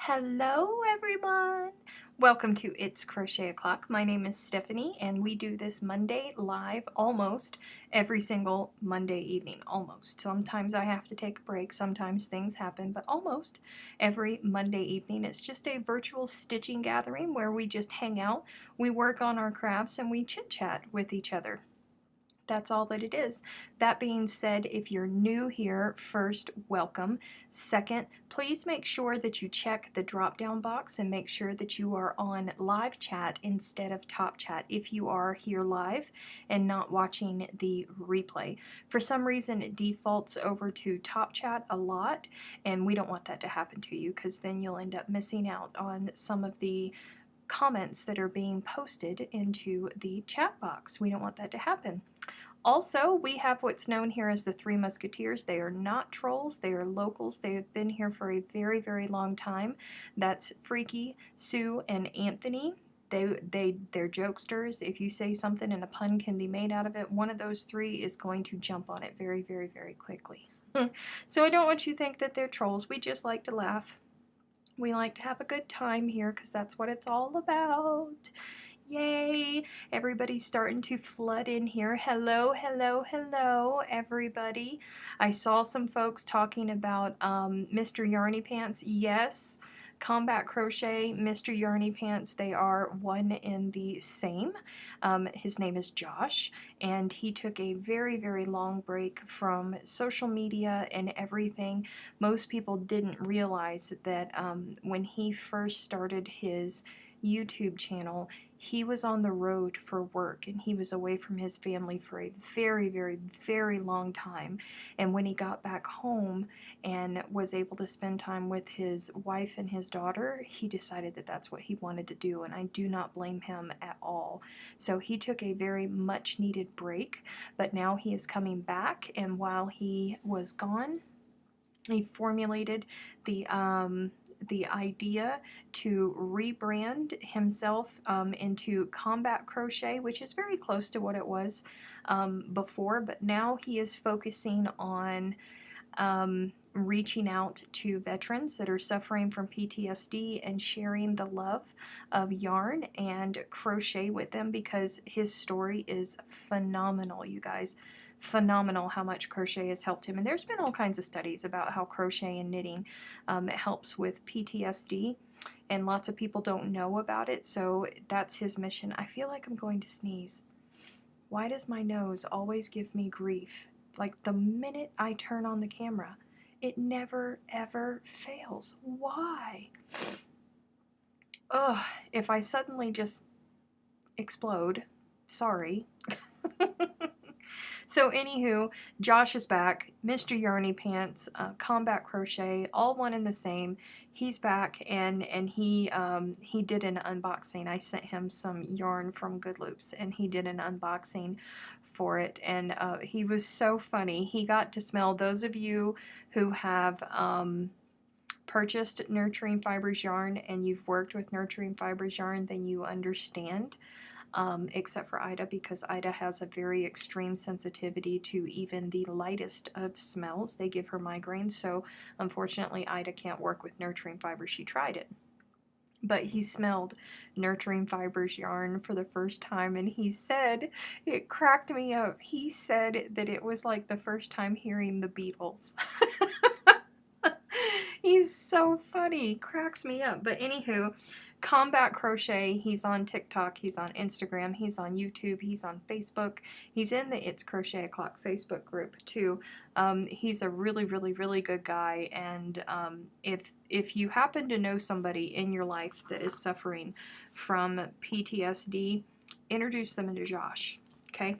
Hello everyone! Welcome to It's Crochet O'Clock. My name is Stephanie and we do this Monday live almost every single Monday evening. Almost. Sometimes I have to take a break, sometimes things happen, but almost every Monday evening. It's just a virtual stitching gathering where we just hang out, we work on our crafts, and we chit chat with each other. That's all that it is. That being said, if you're new here, first, welcome. Second, please make sure that you check the drop down box and make sure that you are on live chat instead of top chat if you are here live and not watching the replay. For some reason, it defaults over to top chat a lot, and we don't want that to happen to you because then you'll end up missing out on some of the comments that are being posted into the chat box. We don't want that to happen. Also, we have what's known here as the Three Musketeers. They are not trolls, they are locals. They have been here for a very, very long time. That's Freaky, Sue, and Anthony. They're jokesters. If you say something and a pun can be made out of it, one of those three is going to jump on it very, very, very quickly. So I don't want you to think that they're trolls. We just like to laugh. We like to have a good time here because that's what it's all about. Yay! Everybody's starting to flood in here. Hello, hello, hello, everybody. I saw some folks talking about Mr. Yarny Pants. Yes, Combat Crochet, Mr. Yarny Pants, they are one in the same. His name is Josh, and he took a very, very long break from social media and everything. Most people didn't realize that when he first started his YouTube channel, he was on the road for work and he was away from his family for a very, very, very long time. And when he got back home and was able to spend time with his wife and his daughter, he decided that that's what he wanted to do, and I do not blame him at all. So he took a very much needed break, but now he is coming back, and while he was gone, he formulated the idea to rebrand himself into Combat Crochet, which is very close to what it was before, but now he is focusing on reaching out to veterans that are suffering from PTSD and sharing the love of yarn and crochet with them, because his story is phenomenal, you guys. Phenomenal how much crochet has helped him. And there's been all kinds of studies about how crochet and knitting helps with PTSD, and lots of people don't know about it, so that's his mission. I feel like I'm going to sneeze. Why does my nose always give me grief? Like the minute I turn on the camera, it never ever fails. Why? Ugh, if I suddenly just explode, sorry. So anywho, Josh is back. Mr. Yarny Pants, Combat Crochet, all one and the same. He's back, and he did an unboxing. I sent him some yarn from Good Loops, and he did an unboxing for it, and he was so funny. He got to smell, those of you who have purchased Nurturing Fibers yarn and you've worked with Nurturing Fibers yarn, then you understand. Except for Ida, because Ida has a very extreme sensitivity to even the lightest of smells. They give her migraines, so unfortunately Ida can't work with Nurturing Fibers. She tried it. But he smelled Nurturing Fibers yarn for the first time, and he said, it cracked me up, he said that it was like the first time hearing the Beatles. He's so funny, cracks me up. But anywho, Combat Crochet, he's on TikTok, he's on Instagram, he's on YouTube, he's on Facebook, he's in the It's Crochet O'Clock Facebook group too. He's a really, really, really good guy, and if you happen to know somebody in your life that is suffering from PTSD, introduce them into Josh, okay?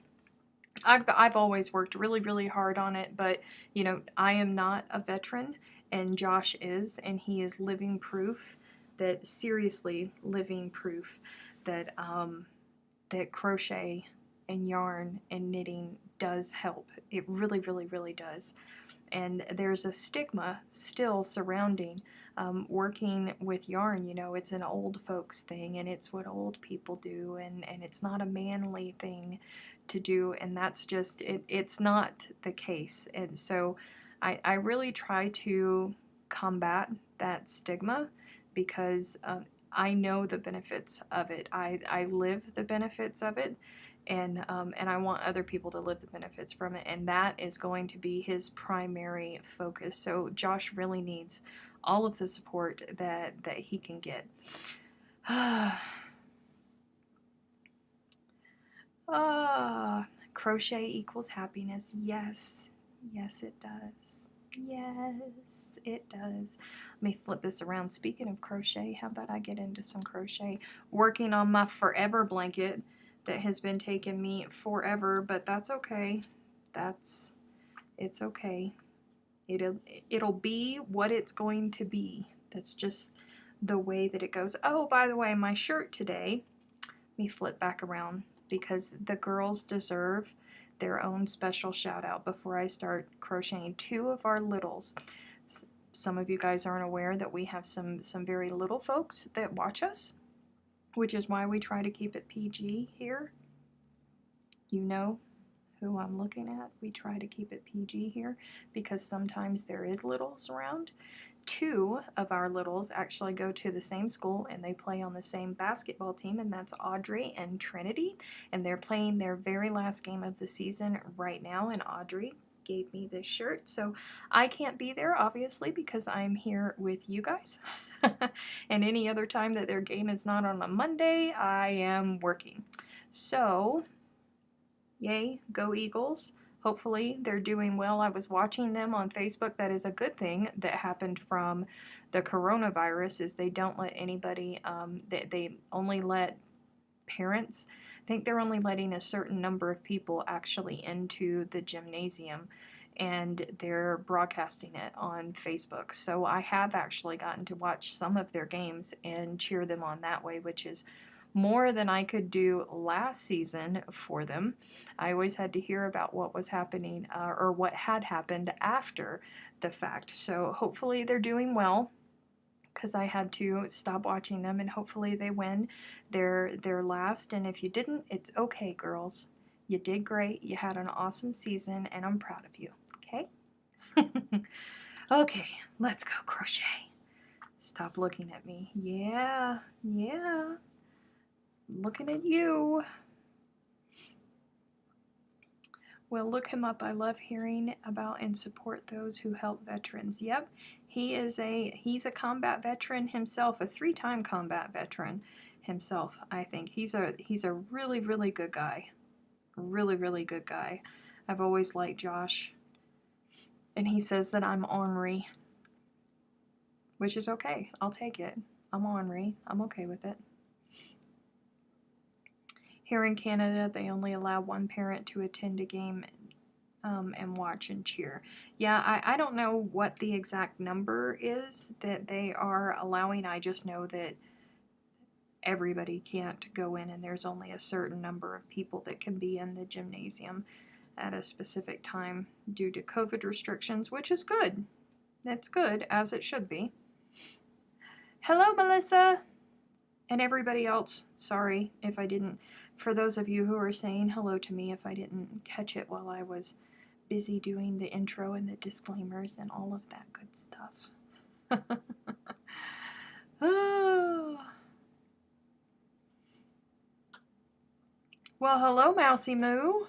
I've always worked really, really hard on it, but you know, I am not a veteran, and Josh is, and he is living proof that, seriously living proof that that crochet and yarn and knitting does help. It really, really, really does. And there's a stigma still surrounding working with yarn. You know, it's an old folks thing, and it's what old people do, and it's not a manly thing to do, and that's just, it's not the case. And so I really try to combat that stigma, because I know the benefits of it. I live the benefits of it, and I want other people to live the benefits from it, and that is going to be his primary focus. So Josh really needs all of the support that he can get. Crochet equals happiness. Yes. Yes, it does. Yes, it does. Let me flip this around. Speaking of crochet, how about I get into some crochet? Working on my forever blanket that has been taking me forever, but that's okay. It's okay. It'll be what it's going to be. That's just the way that it goes. Oh, by the way, my shirt today, let me flip back around because the girls deserve their own special shout out before I start crocheting. Two of our littles. Some of you guys aren't aware that we have some very little folks that watch us, which is why we try to keep it PG here. You know who I'm looking at. We try to keep it PG here because sometimes there is littles around. Two of our littles actually go to the same school and they play on the same basketball team, and that's Audrey and Trinity, and they're playing their very last game of the season right now, and Audrey gave me this shirt, so I can't be there obviously because I'm here with you guys. And any other time that their game is not on a Monday, I am working. So yay, go Eagles. Hopefully they're doing well. I was watching them on Facebook. That is a good thing that happened from the coronavirus, is they don't let anybody, they only let parents. I think they're only letting a certain number of people actually into the gymnasium, and they're broadcasting it on Facebook. So I have actually gotten to watch some of their games and cheer them on that way, which is more than I could do last season for them. I always had to hear about what was happening or what had happened after the fact. So hopefully they're doing well, because I had to stop watching them, and hopefully they win their last. And if you didn't, it's okay, girls. You did great. You had an awesome season, and I'm proud of you. Okay? Okay, let's go crochet. Stop looking at me. Yeah. Looking at you. Well, look him up. I love hearing about and support those who help veterans. Yep, he's a combat veteran himself, a 3-time combat veteran himself. I think he's a really, really good guy. Really good guy. I've always liked Josh. And he says that I'm ornery, which is okay. I'll take it. I'm ornery. I'm okay with it. Here in Canada, they only allow one parent to attend a game and watch and cheer. Yeah, I don't know what the exact number is that they are allowing. I just know that everybody can't go in, and there's only a certain number of people that can be in the gymnasium at a specific time due to COVID restrictions, which is good. That's good, as it should be. Hello, Melissa! And everybody else, sorry if I didn't, for those of you who are saying hello to me, if I didn't catch it while I was busy doing the intro and the disclaimers and all of that good stuff. Oh. Well, hello, Mousy Moo.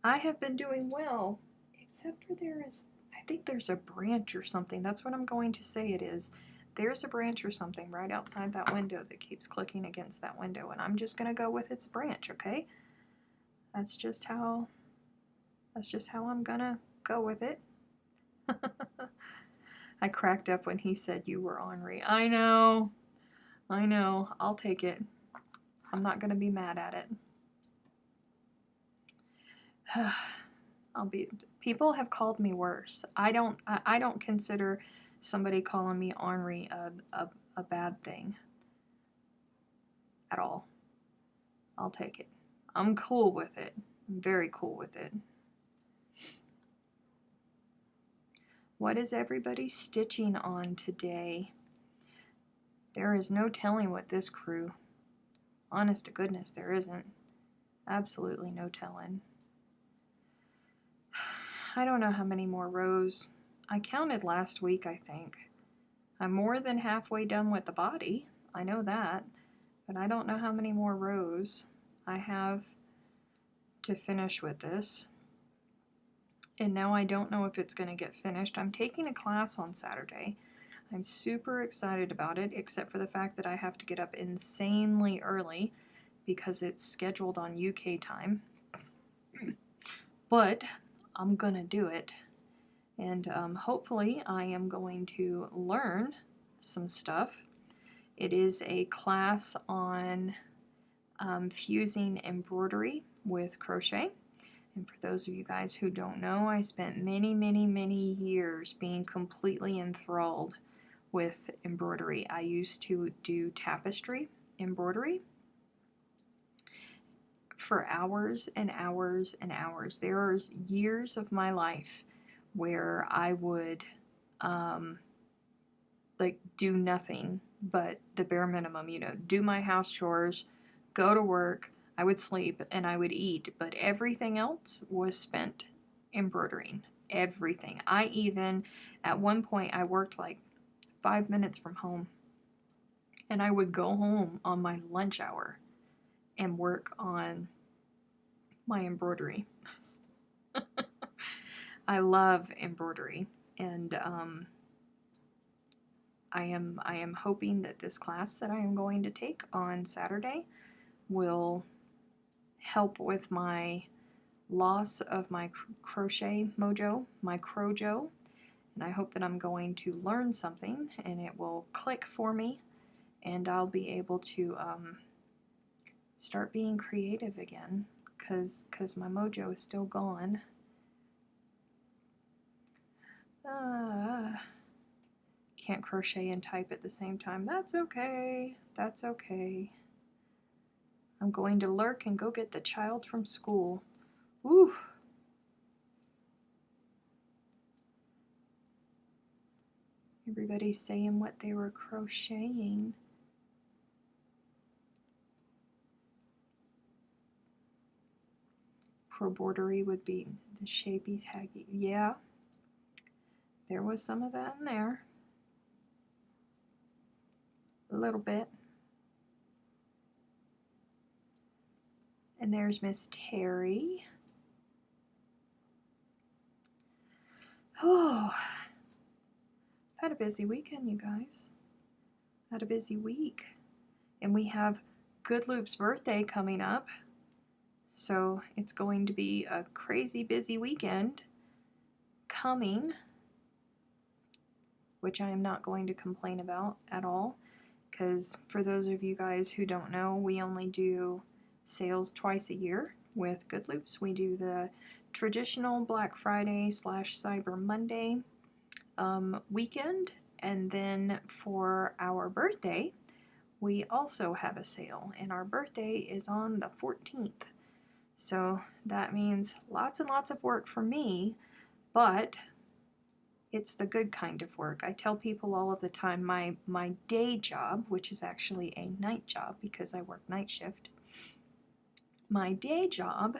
I have been doing well, except for I think there's a branch or something. That's what I'm going to say it is. There's a branch or something right outside that window that keeps clicking against that window, and I'm just going to go with its branch, okay? That's just how I'm going to go with it. I cracked up when he said you were ornery. I know. I'll take it. I'm not going to be mad at it. People have called me worse. I don't consider somebody calling me ornery a bad thing at all. I'll take it. I'm cool with it. I'm very cool with it. What is everybody stitching on today? There is no telling what this crew. Honest to goodness, there isn't. Absolutely no telling. I don't know how many more rows. I counted last week, I think. I'm more than halfway done with the body. I know that, but I don't know how many more rows I have to finish with this. And now I don't know if it's going to get finished. I'm taking a class on Saturday. I'm super excited about it, except for the fact that I have to get up insanely early because it's scheduled on UK time. But I'm going to do it. And hopefully I am going to learn some stuff. It is a class on fusing embroidery with crochet. And for those of you guys who don't know, I spent many, many, many years being completely enthralled with embroidery. I used to do tapestry embroidery for hours and hours and hours. There's years of my life where I would like do nothing but the bare minimum, you know, do my house chores, go to work, I would sleep, and I would eat, but everything else was spent embroidering. Everything. I even, at one point, I worked like 5 minutes from home, and I would go home on my lunch hour and work on my embroidery. I love embroidery, and I am hoping that this class that I am going to take on Saturday will help with my loss of my crochet mojo, my crojo, and I hope that I'm going to learn something and it will click for me and I'll be able to start being creative again because my mojo is still gone. Can't crochet and type at the same time. That's okay. That's okay. I'm going to lurk and go get the child from school. Woo! Everybody's saying what they were crocheting. Embroidery would be the shapey's haggy. Yeah, there was some of that in there. A little bit. And there's Miss Terry. Oh, I've had a busy weekend, you guys. Had a busy week. And we have Good Loop's birthday coming up. So it's going to be a crazy busy weekend coming, which I am not going to complain about at all. Because for those of you guys who don't know, we only do sales twice a year with Good Loops. We do the traditional Black Friday / Cyber Monday weekend, and then for our birthday, we also have a sale, and our birthday is on the 14th. So that means lots and lots of work for me, but it's the good kind of work. I tell people all of the time my day job, which is actually a night job because I work night shift, my day job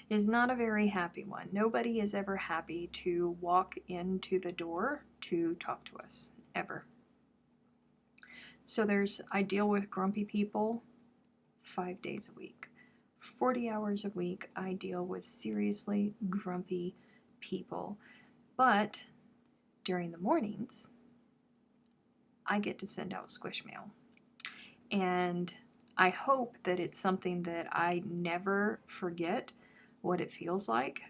is not a very happy one. Nobody is ever happy to walk into the door to talk to us, ever. So I deal with grumpy people 5 days a week. 40 hours a week, I deal with seriously grumpy people. But during the mornings, I get to send out squish mail. And I hope that it's something that I never forget what it feels like,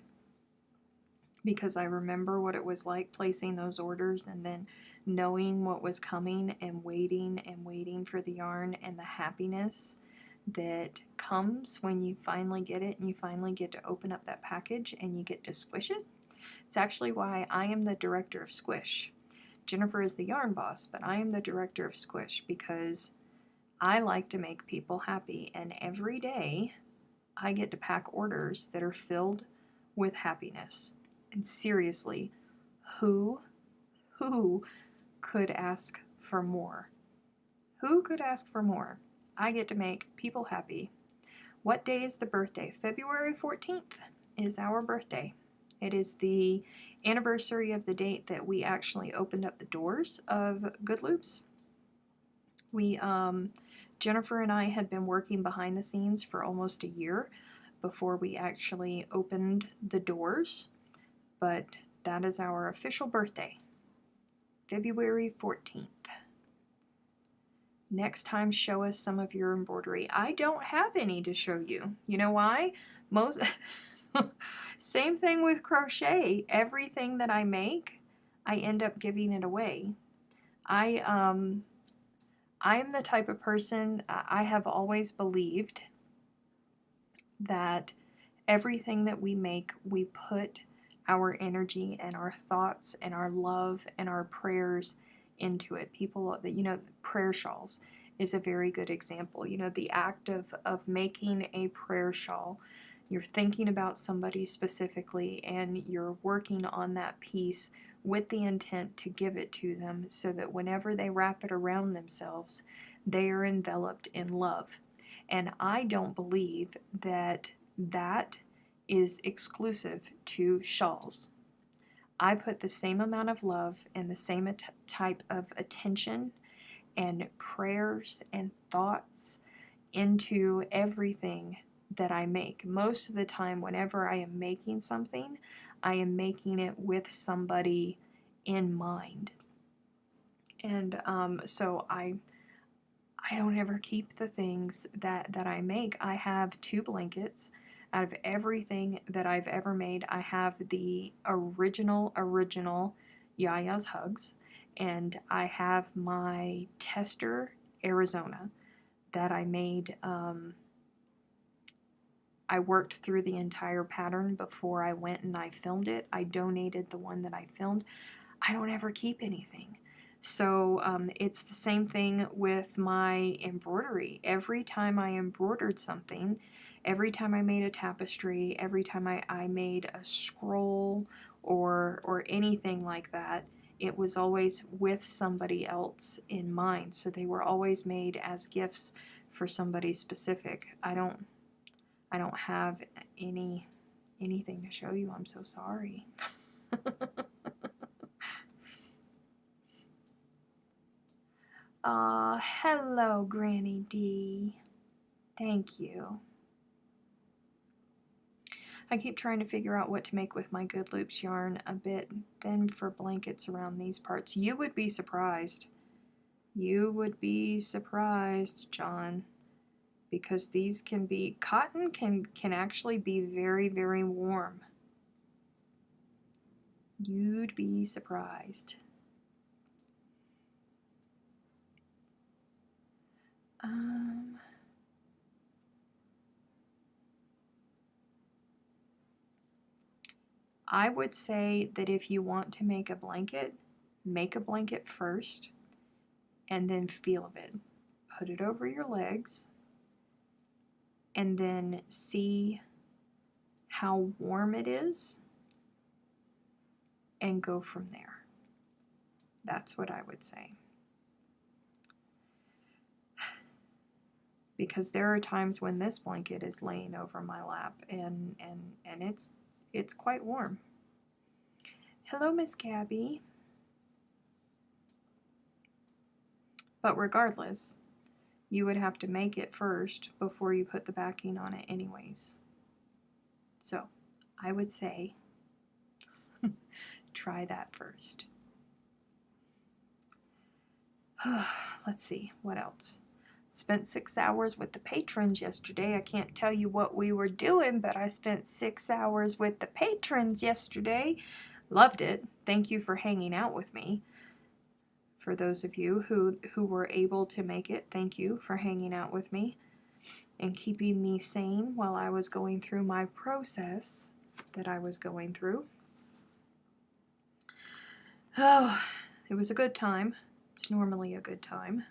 because I remember what it was like placing those orders and then knowing what was coming and waiting for the yarn, and the happiness that comes when you finally get it and you finally get to open up that package and you get to squish it. It's actually why I am the director of Squish. Jennifer is the yarn boss, but I am the director of Squish because I like to make people happy, and every day I get to pack orders that are filled with happiness. And seriously, who could ask for more? Who could ask for more? I get to make people happy. What day is the birthday? February 14th is our birthday. It is the anniversary of the date that we actually opened up the doors of Good Loops. We, Jennifer and I had been working behind the scenes for almost a year before we actually opened the doors, but that is our official birthday, February 14th. Next time, show us some of your embroidery. I don't have any to show you. You know why? Most same thing with crochet. Everything that I make, I end up giving it away. I am the type of person, I have always believed that everything that we make, we put our energy and our thoughts and our love and our prayers into it. People that, you know, prayer shawls is a very good example. You know, the act of making a prayer shawl, you're thinking about somebody specifically and you're working on that piece with the intent to give it to them so that whenever they wrap it around themselves, they are enveloped in love. And I don't believe that that is exclusive to shawls. I put the same amount of love and the same type of attention and prayers and thoughts into everything that I make. Most of the time, whenever I am making something, I am making it with somebody in mind. And so I don't ever keep the things that I make. I have 2 blankets. Out of everything that I've ever made, I have the original Yaya's Hugs, and I have my Tester Arizona that I made. I worked through the entire pattern before I went and I filmed it. I donated the one that I filmed. I don't ever keep anything. So it's the same thing with my embroidery. Every time I embroidered something, every time I made a tapestry, every time I made a scroll or anything like that, it was always with somebody else in mind. So they were always made as gifts for somebody specific. I don't have anything to show you. I'm so sorry. Hello, Granny D. Thank you. I keep trying to figure out what to make with my Good Loops yarn. A bit thin for blankets around these parts. You would be surprised. You would be surprised, John. Because these can be, cotton can actually be very, very warm. You'd be surprised. I would say that if you want to make a blanket first and then feel of it. Put it over your legs and then see how warm it is and go from there. That's what I would say. Because there are times when this blanket is laying over my lap and it's quite warm. Hello, Miss Gabby. But regardless, you would have to make it first before you put the backing on it anyways. So I would say try that first. Let's see, what else? Spent 6 hours with the patrons yesterday. I can't tell you what we were doing, but I spent 6 hours with the patrons yesterday. Loved it. Thank you for hanging out with me. For those of you who were able to make it, thank you for hanging out with me and keeping me sane while I was going through my process that I was going through. Oh, it was a good time. It's normally a good time.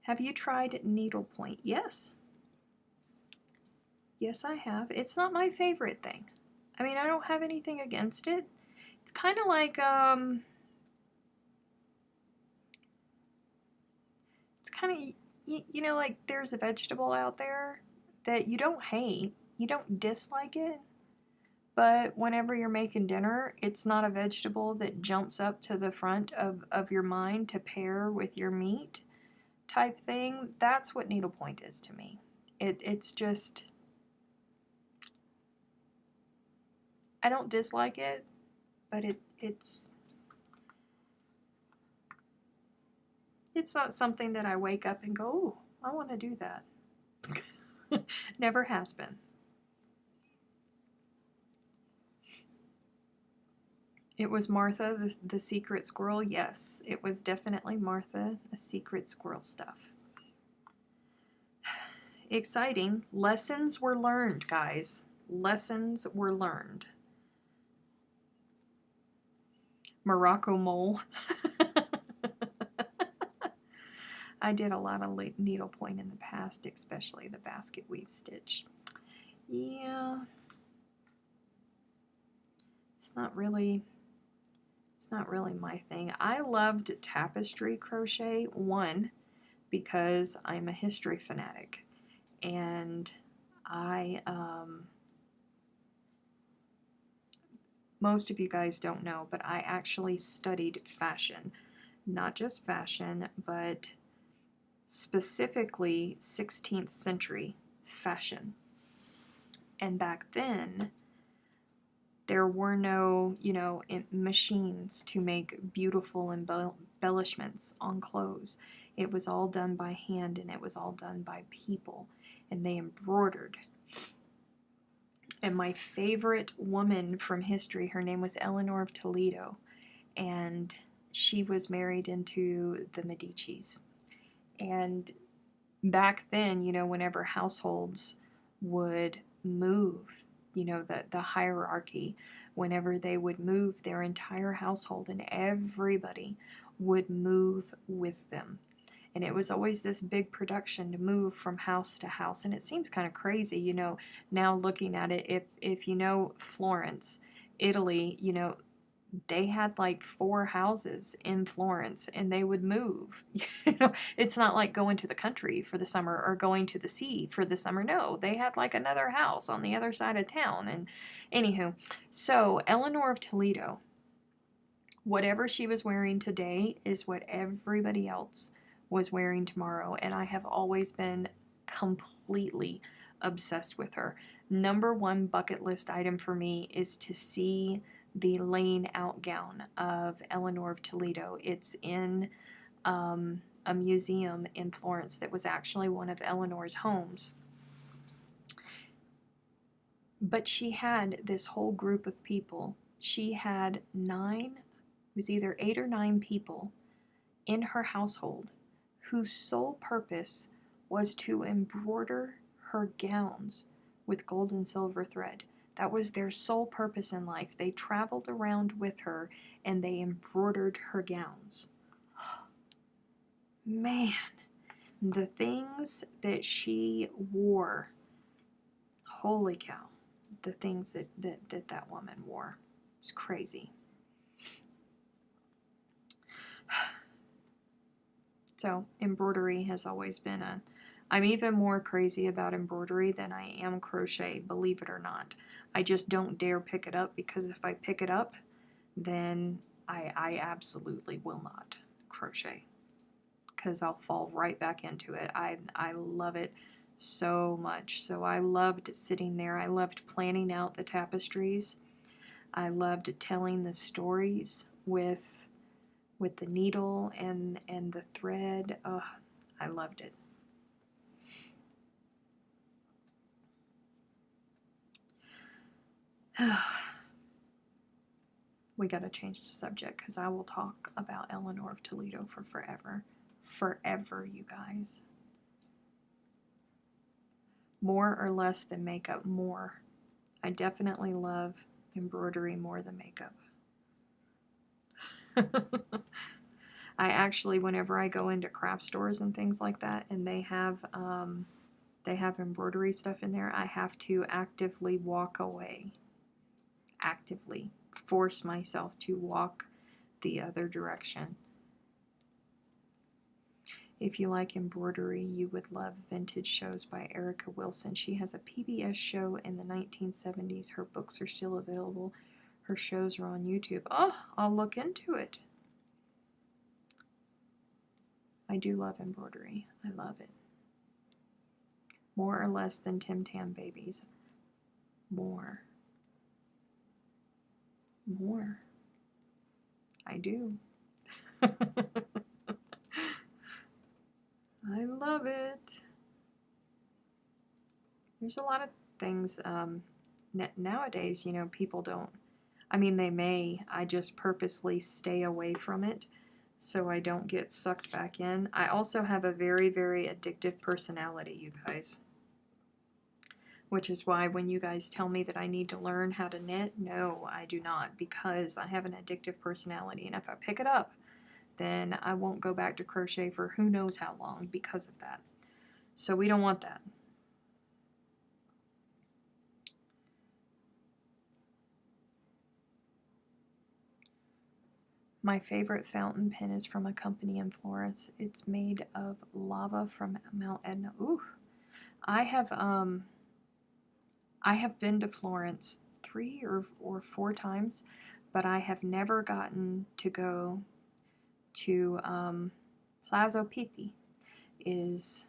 Have you tried needlepoint? Yes. Yes, I have. It's not my favorite thing. I mean, I don't have anything against it. It's kind of like, it's kind of, you know, like there's a vegetable out there that you don't hate, you don't dislike it, but whenever you're making dinner, it's not a vegetable that jumps up to the front of your mind to pair with your meat type thing. That's what needlepoint is to me. It's just, I don't dislike it, but it's not something that I wake up and go, oh, I want to do that. Never has been. It was Martha, the secret squirrel. Yes, it was definitely Martha, the secret squirrel stuff. Exciting. Lessons were learned, guys. Lessons were learned. Morocco mole. I did a lot of needlepoint in the past, especially the basket weave stitch. Yeah. It's not really my thing. I loved tapestry crochet, one, because I'm a history fanatic, and I, most of you guys don't know, but I actually studied fashion. Not just fashion, but specifically 16th century fashion. And back then, there were no, machines to make beautiful embellishments on clothes. It was all done by hand, and it was all done by people, and they embroidered. And my favorite woman from history, her name was Eleanor of Toledo, and she was married into the Medicis. And back then, whenever households would move, the hierarchy, whenever they would move their entire household, and everybody would move with them. And it was always this big production to move from house to house. And it seems kind of crazy, now looking at it, if you know Florence, Italy, they had like 4 houses in Florence, and they would move. It's not like going to the country for the summer or going to the sea for the summer. No, they had like another house on the other side of town. And anywho, so Eleanor of Toledo, whatever she was wearing today is what everybody else was wearing tomorrow. And I have always been completely obsessed with her. Number one bucket list item for me is to see the laying out gown of Eleanor of Toledo. It's in a museum in Florence that was actually one of Eleanor's homes. But she had this whole group of people. She had 9, it was either 8 or 9 people in her household whose sole purpose was to embroider her gowns with gold and silver thread. That was their sole purpose in life. They traveled around with her, and they embroidered her gowns. Man, the things that she wore, holy cow, the things that woman wore. It's crazy. So embroidery has always been I'm even more crazy about embroidery than I am crochet, believe it or not. I just don't dare pick it up, because if I pick it up, then I absolutely will not crochet, because I'll fall right back into it. I love it so much. So I loved sitting there. I loved planning out the tapestries. I loved telling the stories with the needle and the thread. Oh, I loved it. We got to change the subject, because I will talk about Eleanor of Toledo for forever. Forever, you guys. More or less than makeup? More. I definitely love embroidery more than makeup. I actually, whenever I go into craft stores and things like that, and they have embroidery stuff in there, I have to actively walk away. Actively force myself to walk the other direction. If you like embroidery, you would love Vintage Shows by Erica Wilson. She has a PBS show in the 1970s. Her books are still available. Her shows are on YouTube. Oh, I'll look into it. I do love embroidery. I love it. More or less than Tim Tam Babies. More. More. I do. I love it. There's a lot of things nowadays, you know, people don't. I mean, they may. I just purposely stay away from it so I don't get sucked back in. I also have a very, very addictive personality, you guys. Which is why when you guys tell me that I need to learn how to knit, no, I do not, because I have an addictive personality, and if I pick it up, then I won't go back to crochet for who knows how long because of that. So we don't want that. My favorite fountain pen is from a company in Florence. It's made of lava from Mount Etna. Ooh, I have been to Florence 3 or 4 times, but I have never gotten to go to Palazzo Pitti, is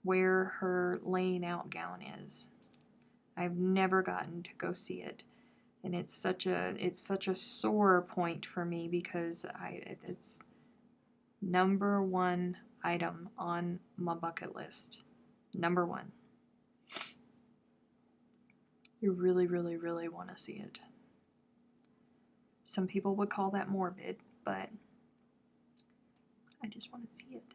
where her laying out gown is. I've never gotten to go see it, and it's such a sore point for me because it's #1 item on my bucket list. #1. You really, really, really want to see it. Some people would call that morbid, but I just want to see it.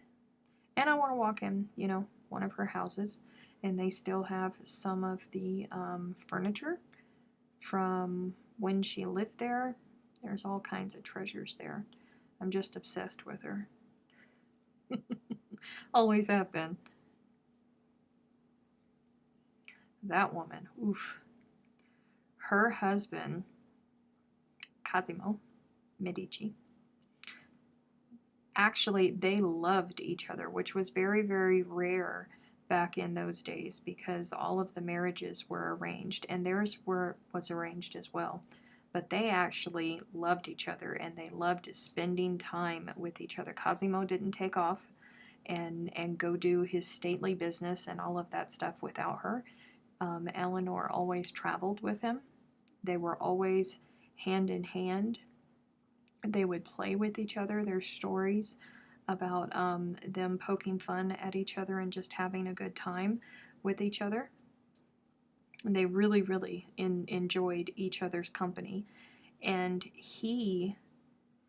And I want to walk in, you know, one of her houses, and they still have some of the furniture from when she lived there. There's all kinds of treasures there. I'm just obsessed with her. Always have been. That woman, oof. Her husband, Cosimo Medici, actually, they loved each other, which was very, very rare back in those days because all of the marriages were arranged, and theirs was arranged as well. But they actually loved each other, and they loved spending time with each other. Cosimo didn't take off and go do his stately business and all of that stuff without her. Eleanor always traveled with him. They were always hand in hand. They would play with each other. There's stories about them poking fun at each other and just having a good time with each other. And they really, really enjoyed each other's company. And he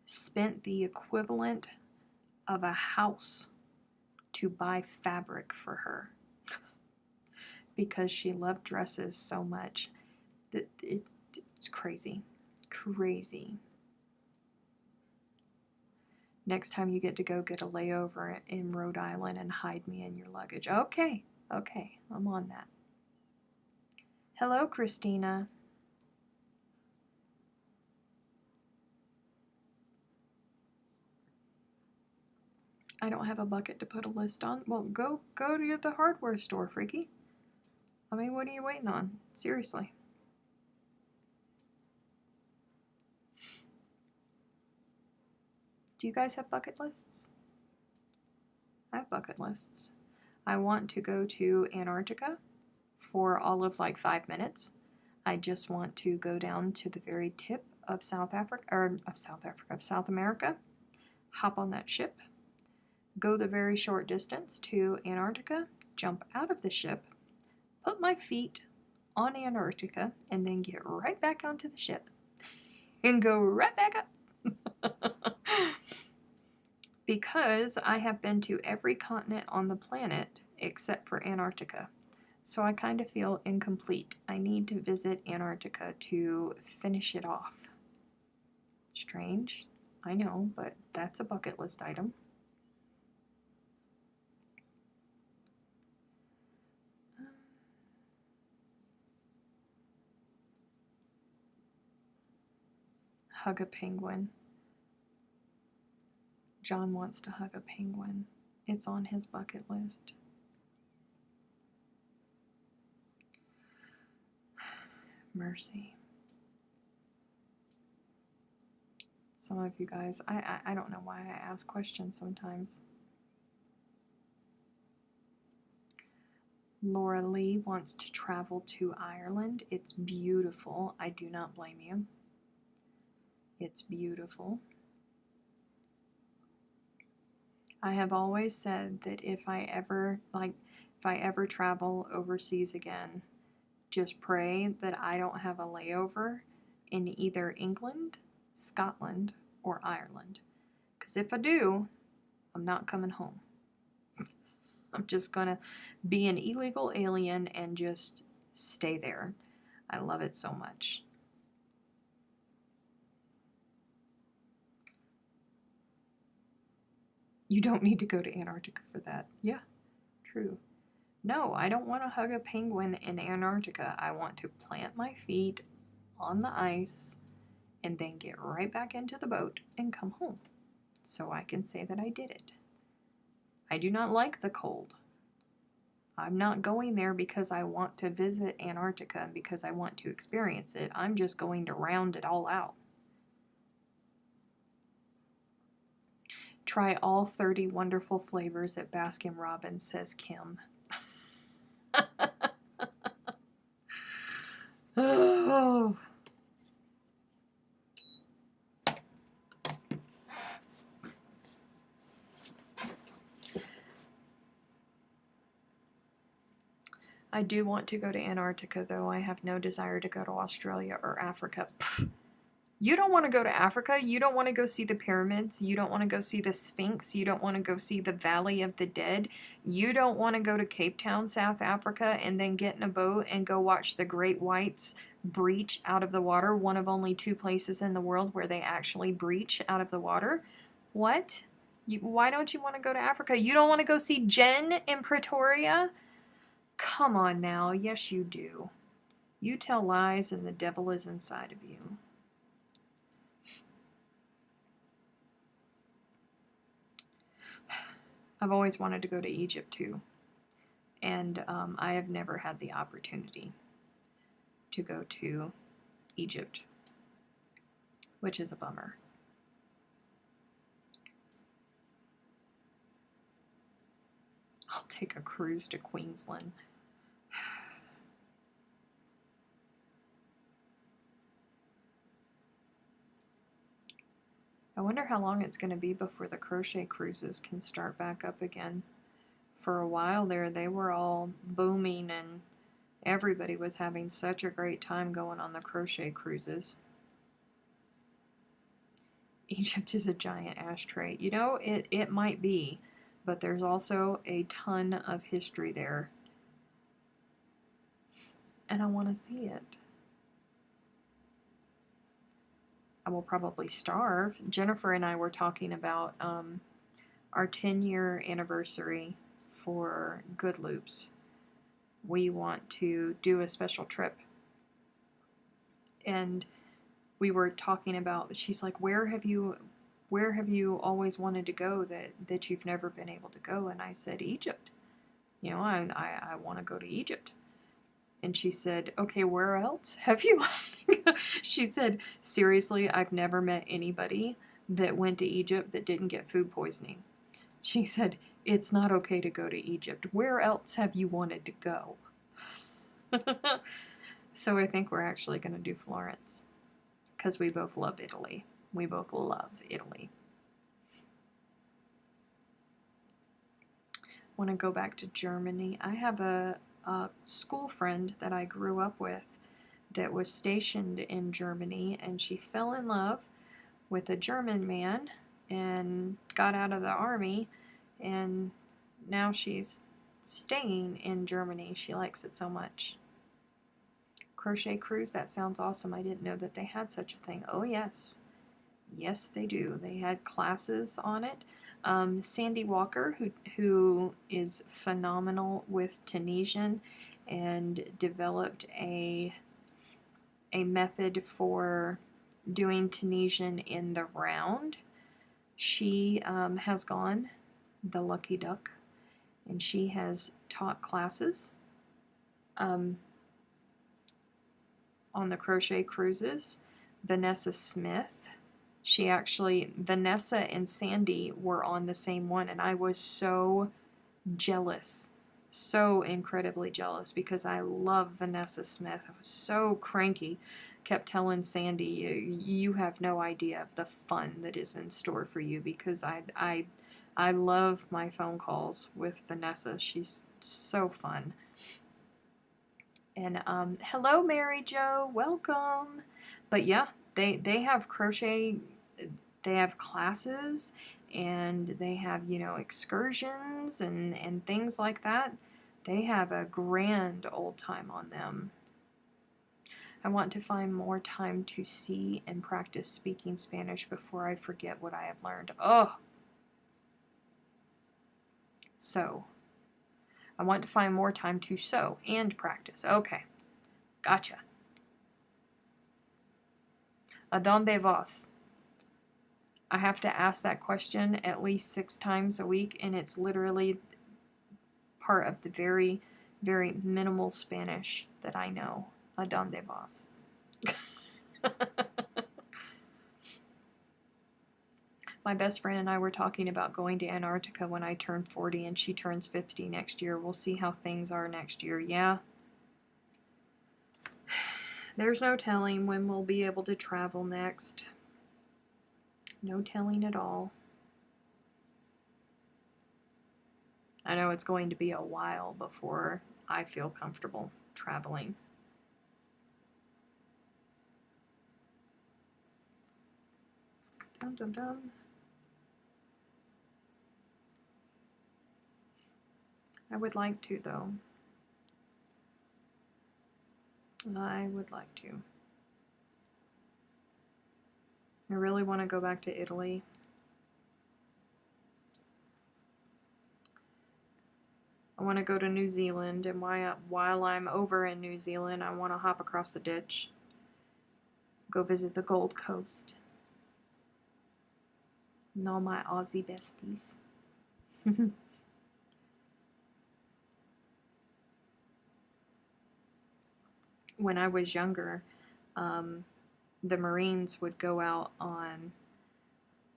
spent the equivalent of a house to buy fabric for her because she loved dresses so much. It's crazy. Crazy. Next time you get to go get a layover in Rhode Island and hide me in your luggage. Okay, okay, I'm on that. Hello, Christina. I don't have a bucket to put a list on. Well, go to the hardware store, freaky. I mean, what are you waiting on? Seriously. Do you guys have bucket lists? I have bucket lists. I want to go to Antarctica for all of like 5 minutes. I just want to go down to the very tip of South America, hop on that ship, go the very short distance to Antarctica, jump out of the ship, put my feet on Antarctica, and then get right back onto the ship and go right back up. Because I have been to every continent on the planet except for Antarctica. So I kind of feel incomplete. I need to visit Antarctica to finish it off. Strange, I know, but that's a bucket list item. Hug a penguin. John wants to hug a penguin. It's on his bucket list. Mercy. Some of you guys, I don't know why I ask questions sometimes. Laura Lee wants to travel to Ireland. It's beautiful. I do not blame you. It's beautiful. I have always said that if I ever travel overseas again, just pray that I don't have a layover in either England, Scotland, or Ireland. Because if I do, I'm not coming home. I'm just going to be an illegal alien and just stay there. I love it so much. You don't need to go to Antarctica for that. Yeah, true. No, I don't want to hug a penguin in Antarctica. I want to plant my feet on the ice and then get right back into the boat and come home so I can say that I did it. I do not like the cold. I'm not going there because I want to visit Antarctica and because I want to experience it. I'm just going to round it all out. Try all 30 wonderful flavors at Baskin Robbins, says Kim. Oh. I do want to go to Antarctica, though. I have no desire to go to Australia or Africa. Pfft. You don't want to go to Africa. You don't want to go see the pyramids. You don't want to go see the Sphinx. You don't want to go see the Valley of the Dead. You don't want to go to Cape Town, South Africa, and then get in a boat and go watch the great whites breach out of the water. One of only 2 places in the world where they actually breach out of the water. What? Why don't you want to go to Africa? You don't want to go see Jen in Pretoria? Come on now. Yes, you do. You tell lies and the devil is inside of you. I've always wanted to go to Egypt too. And I have never had the opportunity to go to Egypt, which is a bummer. I'll take a cruise to Queensland. I wonder how long it's going to be before the crochet cruises can start back up again. For a while there, they were all booming and everybody was having such a great time going on the crochet cruises. Egypt is a giant ashtray. You know, it might be, but there's also a ton of history there. And I want to see it. I will probably starve. Jennifer and I were talking about our 10-year anniversary for Good Loops. We want to do a special trip. And we were talking about, she's like, where have you always wanted to go that you've never been able to go? And I said, Egypt. You know, I want to go to Egypt. And she said, okay, where else have you wanted to go? She said, seriously, I've never met anybody that went to Egypt that didn't get food poisoning. She said, it's not okay to go to Egypt. Where else have you wanted to go? So I think we're actually going to do Florence. Because we both love Italy. We both love Italy. Want to go back to Germany. I have a school friend that I grew up with that was stationed in Germany, and she fell in love with a German man and got out of the army, and now she's staying in Germany. She likes it so much. Crochet cruise, that sounds awesome. I didn't know that they had such a thing. Oh yes. Yes, they do. They had classes on it. Sandy Walker, who is phenomenal with Tunisian and developed a method for doing Tunisian in the round. She has gone the Lucky Duck, and she has taught classes on the crochet cruises. Vanessa Smith, Vanessa and Sandy were on the same one, and I was so jealous, so incredibly jealous, because I love Vanessa Smith. I was so cranky, kept telling Sandy, you have no idea of the fun that is in store for you, because I love my phone calls with Vanessa. She's so fun. And hello Mary Jo, welcome. But yeah, they have crochet, they have classes, and they have, you know, excursions and things like that. They have a grand old time on them. I want to find more time to see and practice speaking Spanish before I forget what I have learned. Oh, so I want to find more time to sew and practice. Okay, gotcha. ¿A dónde vas? I have to ask that question at least 6 times a week, and it's literally part of the very, very minimal Spanish that I know. ¿A dónde vas? My best friend and I were talking about going to Antarctica when I turn 40, and she turns 50 next year. We'll see how things are next year. Yeah. There's no telling when we'll be able to travel next. No telling at all. I know it's going to be a while before I feel comfortable traveling. Dum dum dum. I would like to, though. I would like to. I really want to go back to Italy. I want to go to New Zealand, and while I'm over in New Zealand, I want to hop across the ditch, go visit the Gold Coast, and all my Aussie besties. When I was younger, the Marines would go out on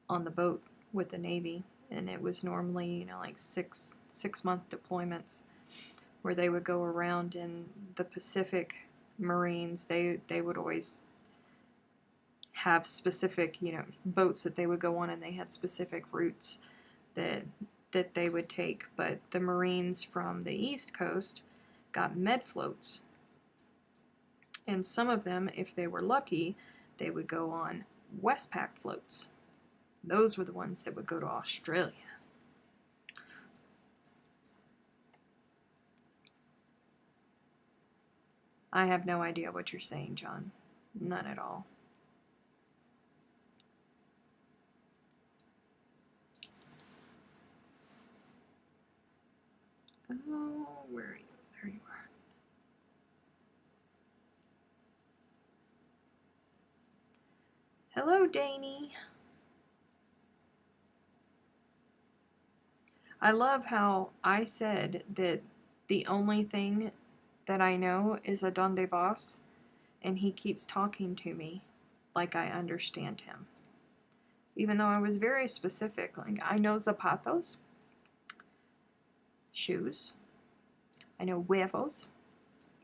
the boat with the Navy, and it was normally, you know, like six-month deployments where they would go around. In the Pacific Marines, they would always have specific, you know, boats that they would go on, and they had specific routes that they would take. But the Marines from the East Coast got med floats, and some of them, if they were lucky, they would go on Westpac floats. Those were the ones that would go to Australia. I have no idea what you're saying, John. None at all. Oh, where are you? There you are. Hello, Danny. I love how I said that the only thing that I know is a donde vas, and he keeps talking to me like I understand him. Even though I was very specific, like I know zapatos, shoes. I know huevos,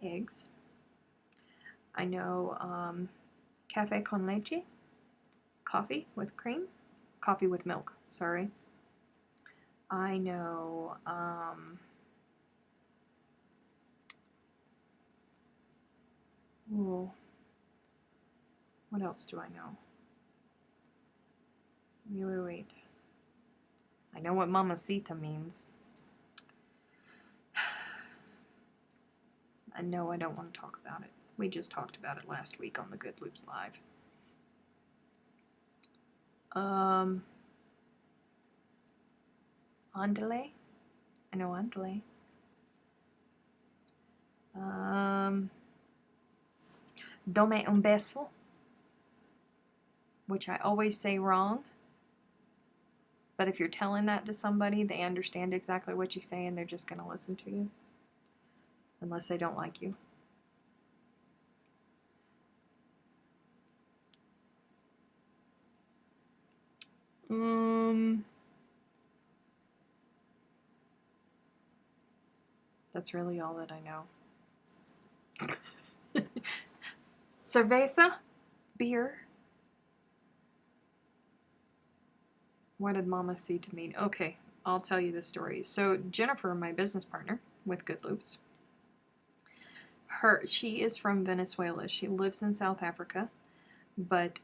eggs. I know café con leche, coffee with cream, coffee with milk, sorry. I know what else do I know? Wait. I know what Mamacita means. I know I don't want to talk about it. We just talked about it last week on the Good Loops Live. Andale. I know andale. Dome un beso, which I always say wrong. But if you're telling that to somebody, they understand exactly what you say and they're just going to listen to you. Unless they don't like you. That's really all that I know. Cerveza? Beer? What did Mamacita mean? Okay, I'll tell you the story. So Jennifer, my business partner with Good Loops, she is from Venezuela. She lives in South Africa, but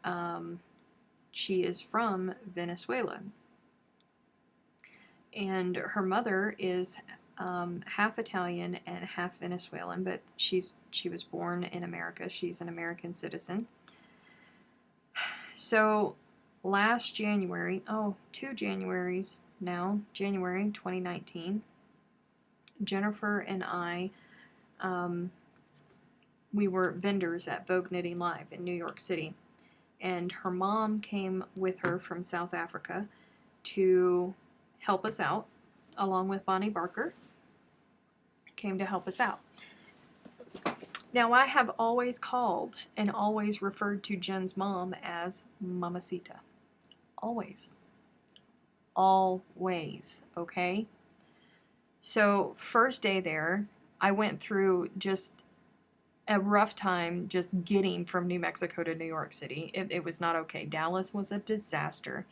she is from Venezuela. And her mother is half Italian and half Venezuelan, but she was born in America. She's an American citizen. So last January, 2 Januaries now, January 2019, Jennifer and I, we were vendors at Vogue Knitting Live in New York City. And her mom came with her from South Africa to help us out, along with Bonnie Barker, came to help us out. Now, I have always called and always referred to Jen's mom as Mamacita. Always. Always, okay? So, first day there, I went through just a rough time just getting from New Mexico to New York City. It was not okay. Dallas was a disaster.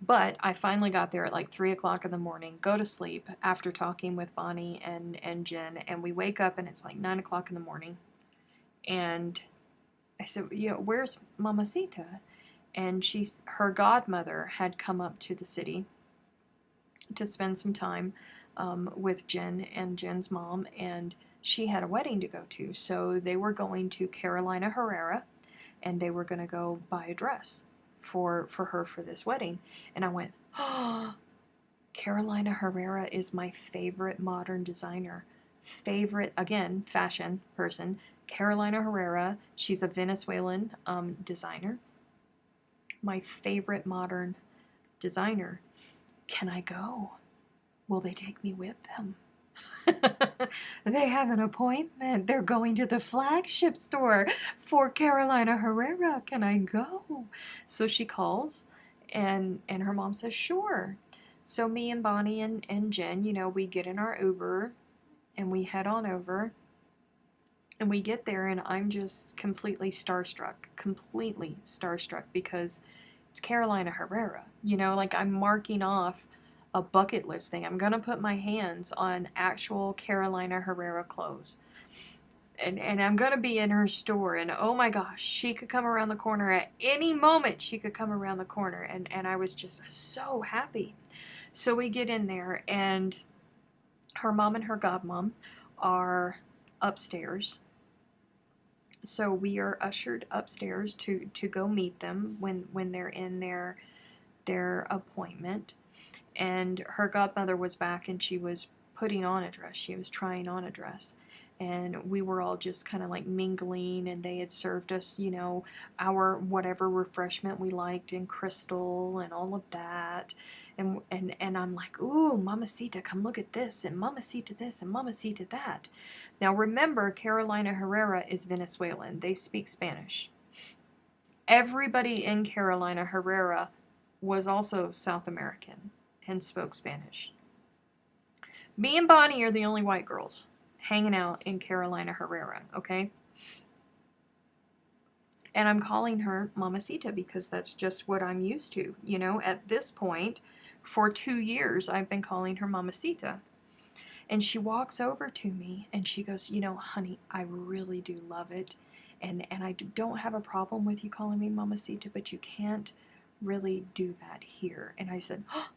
But I finally got there at like 3 o'clock in the morning, go to sleep after talking with Bonnie and Jen, and we wake up and it's like 9 o'clock in the morning. And I said, where's Mamacita? And her godmother had come up to the city to spend some time with Jen and Jen's mom, and she had a wedding to go to. So they were going to Carolina Herrera, and they were going to go buy a dress for her for this wedding. And I went, oh, Carolina Herrera is my favorite modern designer. Favorite, again, fashion person. Carolina Herrera, she's a Venezuelan designer. My favorite modern designer. Can I go? Will they take me with them? They have an appointment. They're going to the flagship store for Carolina Herrera. Can I go? So she calls, and her mom says, sure. So me and Bonnie and Jen, we get in our Uber, and we head on over. And we get there, and I'm just completely starstruck. Because it's Carolina Herrera. Like I'm marking off a bucket list thing. I'm going to put my hands on actual Carolina Herrera clothes. And I'm going to be in her store. And oh my gosh, she could come around the corner at any moment. She could come around the corner. And I was just so happy. So we get in there, and her mom and her godmom are upstairs. So we are ushered upstairs to go meet them when they're in their appointment. And her godmother was back, and she was putting on a dress. She was trying on a dress. And we were all just kind of like mingling, and they had served us, our whatever refreshment we liked, and crystal and all of that. And I'm like, ooh, Mamacita, come look at this, and Mamacita this, and Mamacita that. Now remember, Carolina Herrera is Venezuelan. They speak Spanish. Everybody in Carolina Herrera was also South American and spoke Spanish. Me and Bonnie are the only white girls hanging out in Carolina Herrera, okay? And I'm calling her Mamacita because that's just what I'm used to. At this point, for 2 years, I've been calling her Mamacita. And she walks over to me and she goes, honey, I really do love it. And I don't have a problem with you calling me Mamacita, but you can't really do that here. And I said, oh,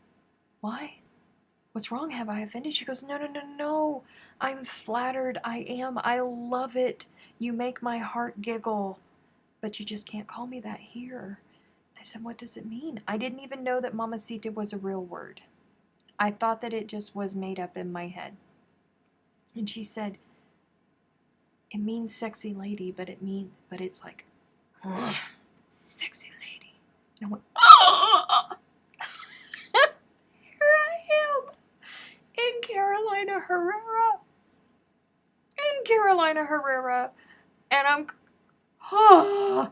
why? What's wrong? Have I offended? She goes, no. I'm flattered. I am. I love it. You make my heart giggle. But you just can't call me that here. I said, what does it mean? I didn't even know that Mamacita was a real word. I thought that it just was made up in my head. And she said, it means sexy lady, but it's like, sexy lady. And I went, oh! Carolina Herrera. And Carolina Herrera. And I'm...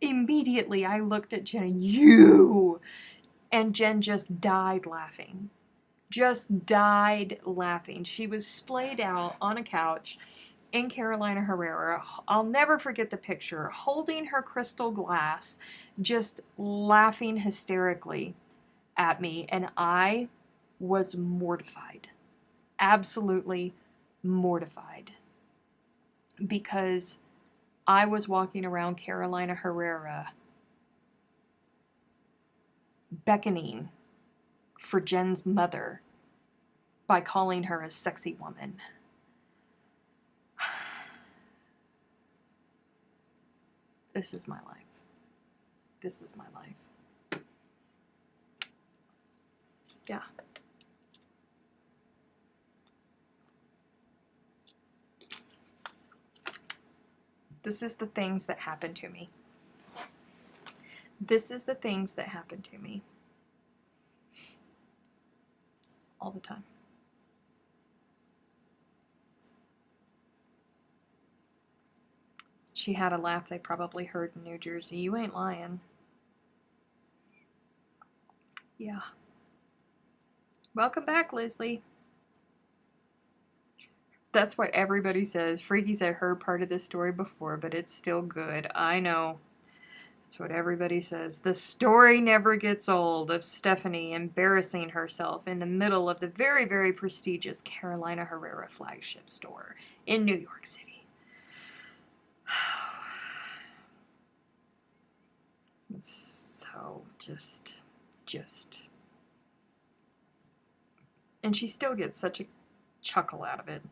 Immediately, I looked at Jen. You! And Jen just died laughing. Just died laughing. She was splayed out on a couch in Carolina Herrera. I'll never forget the picture. Holding her crystal glass, just laughing hysterically at me. And I was mortified. Absolutely mortified. Because I was walking around Carolina Herrera beckoning for Jen's mother by calling her a sexy woman. This is my life. This is my life. Yeah. This is the things that happen to me. This is the things that happen to me. All the time. She had a laugh they probably heard in New Jersey. You ain't lying. Yeah. Welcome back, Leslie. That's what everybody says. Freaky said her part of this story before, but it's still good. I know. That's what everybody says. The story never gets old of Stephanie embarrassing herself in the middle of the very, very prestigious Carolina Herrera flagship store in New York City. So, just. And she still gets such a chuckle out of it.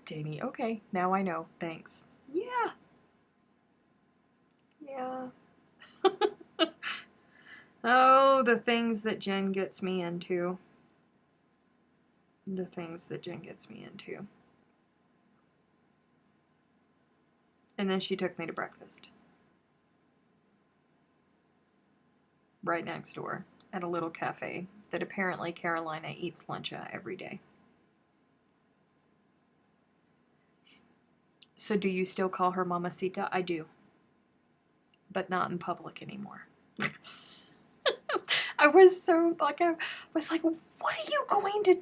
Danny, okay, now I know. Thanks. Yeah. Yeah. Oh, the things that Jen gets me into. The things that Jen gets me into. And then she took me to breakfast. Right next door at a little cafe that apparently Carolina eats lunch at every day. So do you still call her Mamacita? I do. But not in public anymore. I was so, like, I was like, what are you going to,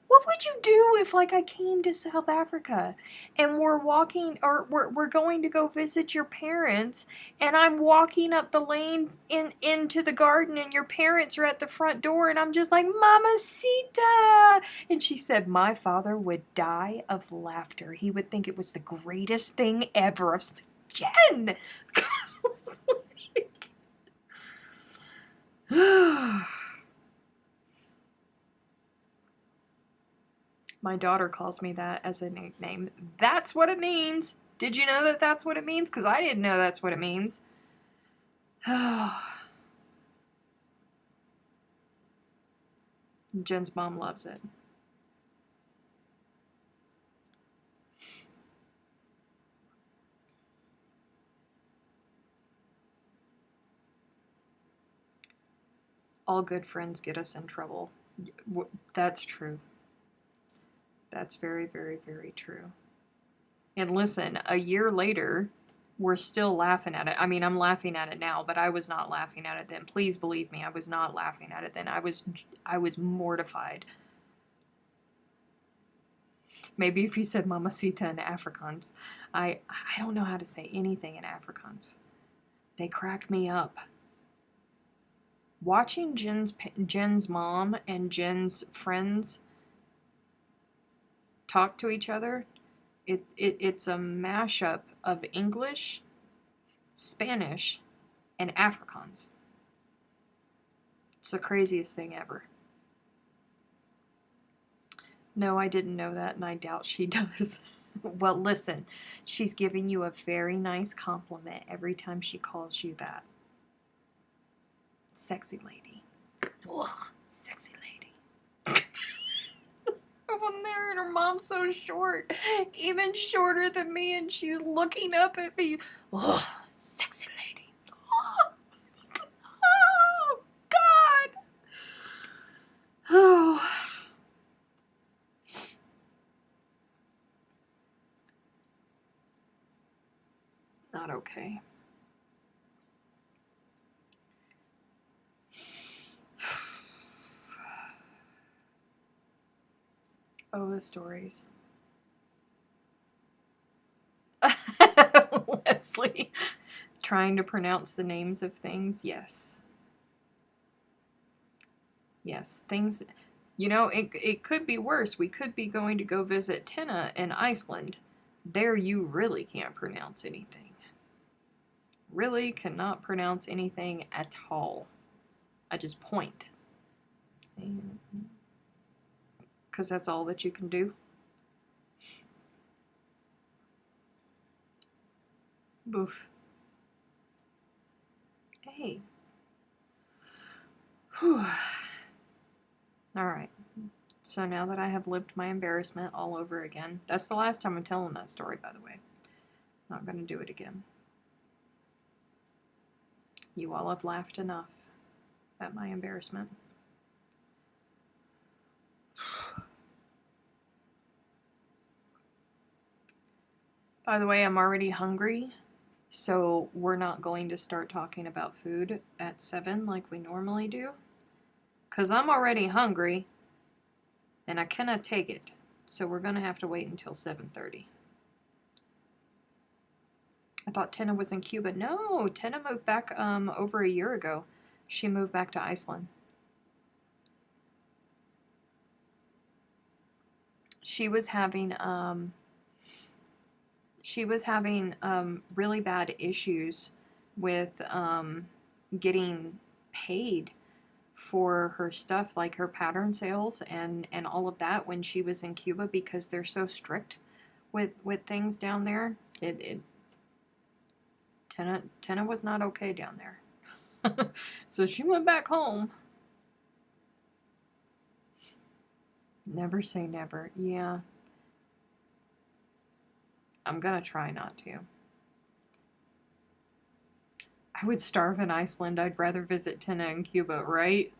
what would you do if, like, I came to South Africa and we're walking, or we're going to go visit your parents, and I'm walking up the lane into the garden, and your parents are at the front door, and I'm just like, Mamacita! And she said, my father would die of laughter. He would think it was the greatest thing ever. I was like, Jen! My daughter calls me that as a nickname. That's what it means. Did you know that that's what it means? Because I didn't know that's what it means. Jen's mom loves it. All good friends get us in trouble. That's true. That's very, very, very true. And listen, a year later, we're still laughing at it. I mean, I'm laughing at it now, but I was not laughing at it then. Please believe me, I was not laughing at it then. I was mortified. Maybe if you said Mamacita in Afrikaans. I don't know how to say anything in Afrikaans. They crack me up. Watching Jen's mom and Jen's friends talk to each other, it's a mashup of English, Spanish, and Afrikaans. It's the craziest thing ever. No, I didn't know that, and I doubt she does. Well, listen, she's giving you a very nice compliment every time she calls you that. Sexy lady. Ugh, sexy lady. When there, and her mom's so short, even shorter than me, and she's looking up at me. Ugh, sexy lady. Oh, God. Oh, not okay. Oh, the stories. Leslie, trying to pronounce the names of things. Yes. Yes, things, you know, it could be worse. We could be going to go visit Tina in Iceland. There you really can't pronounce anything. Really cannot pronounce anything at all. I just point. Because that's all that you can do. Boof. Hey. Whew. Alright. So now that I have lived my embarrassment all over again, that's the last time I'm telling that story, by the way. Not going to do it again. You all have laughed enough at my embarrassment. By the way, I'm already hungry, so we're not going to start talking about food at 7 like we normally do. Because I'm already hungry, and I cannot take it. So we're going to have to wait until 7:30. I thought Tina was in Cuba. No, Tina moved back over a year ago. She moved back to Iceland. She was having really bad issues with getting paid for her stuff, like her pattern sales and all of that, when she was in Cuba, because they're so strict with things down there. Tina was not okay down there. So she went back home. Never say never. Yeah. I'm gonna try not to. I would starve in Iceland. I'd rather visit Tina in Cuba, right?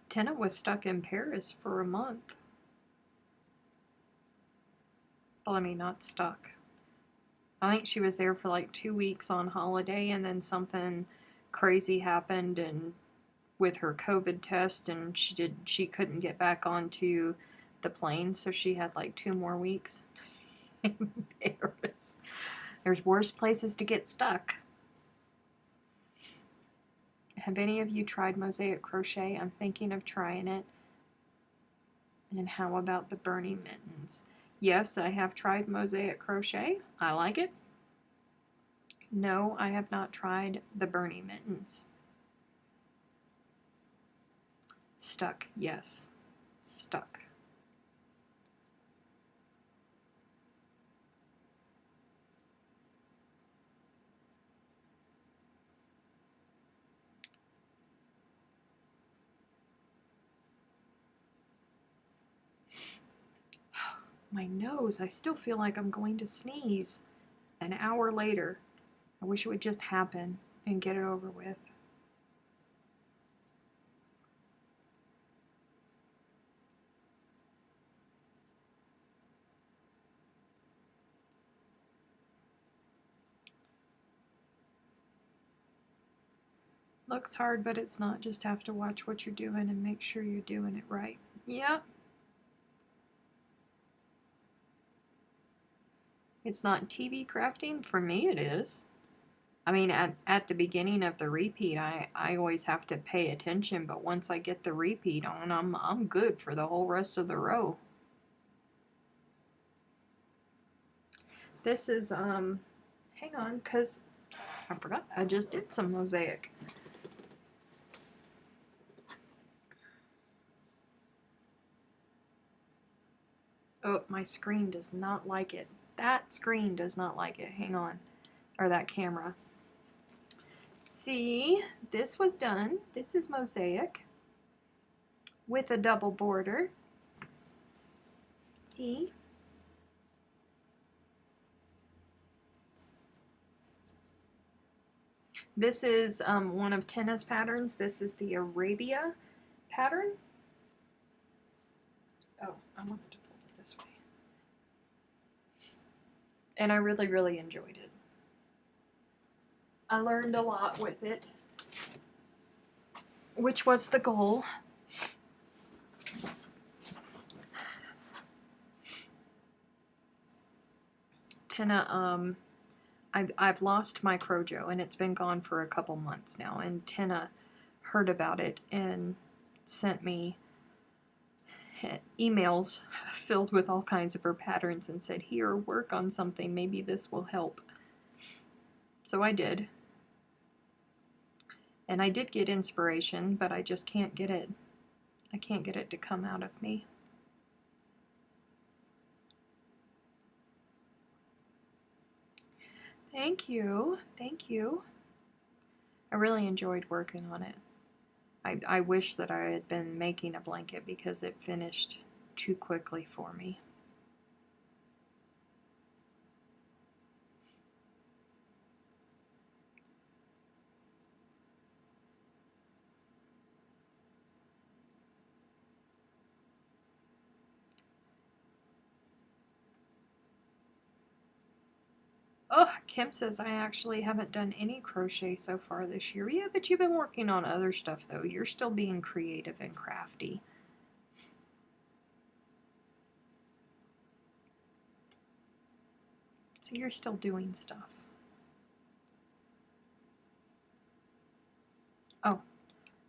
Tina was stuck in Paris for a month. Well, I mean, not stuck. I think she was there for like 2 weeks on holiday, and then something crazy happened and with her COVID test, and she couldn't get back onto the plane, so she had like 2 more weeks in Paris. There's worse places to get stuck. Have any of you tried mosaic crochet? I'm thinking of trying it. And how about the burning mittens? Yes, I have tried mosaic crochet. I like it. No, I have not tried the burning mittens. Stuck, yes. Stuck. My nose, I still feel like I'm going to sneeze an hour later. I wish it would just happen and get it over with. Looks hard, but it's not. Just have to watch what you're doing and make sure you're doing it right. Yep. It's not TV crafting. For me, it is. I mean, at the beginning of the repeat, I always have to pay attention, but once I get the repeat on, I'm good for the whole rest of the row. This is, hang on, because I forgot, I just did some mosaic. Oh, my screen does not like it. That screen does not like it. Hang on. Or that camera. See, this was done. This is mosaic with a double border. See? This is one of Tina's patterns. This is the Arabia pattern. Oh, I wanted to fold it this way. And I really, really enjoyed it. I learned a lot with it, which was the goal. Tina, I've lost my Crojo, and it's been gone for a couple months now, and Tina heard about it and sent me emails filled with all kinds of her patterns and said, here, work on something, maybe this will help. So I did. And I did get inspiration, but I just can't get it. I can't get it to come out of me. Thank you. Thank you. I really enjoyed working on it. I wish that I had been making a blanket because it finished too quickly for me. Oh, Kim says I actually haven't done any crochet so far this year. Yeah, but you've been working on other stuff though. You're still being creative and crafty. So you're still doing stuff. Oh,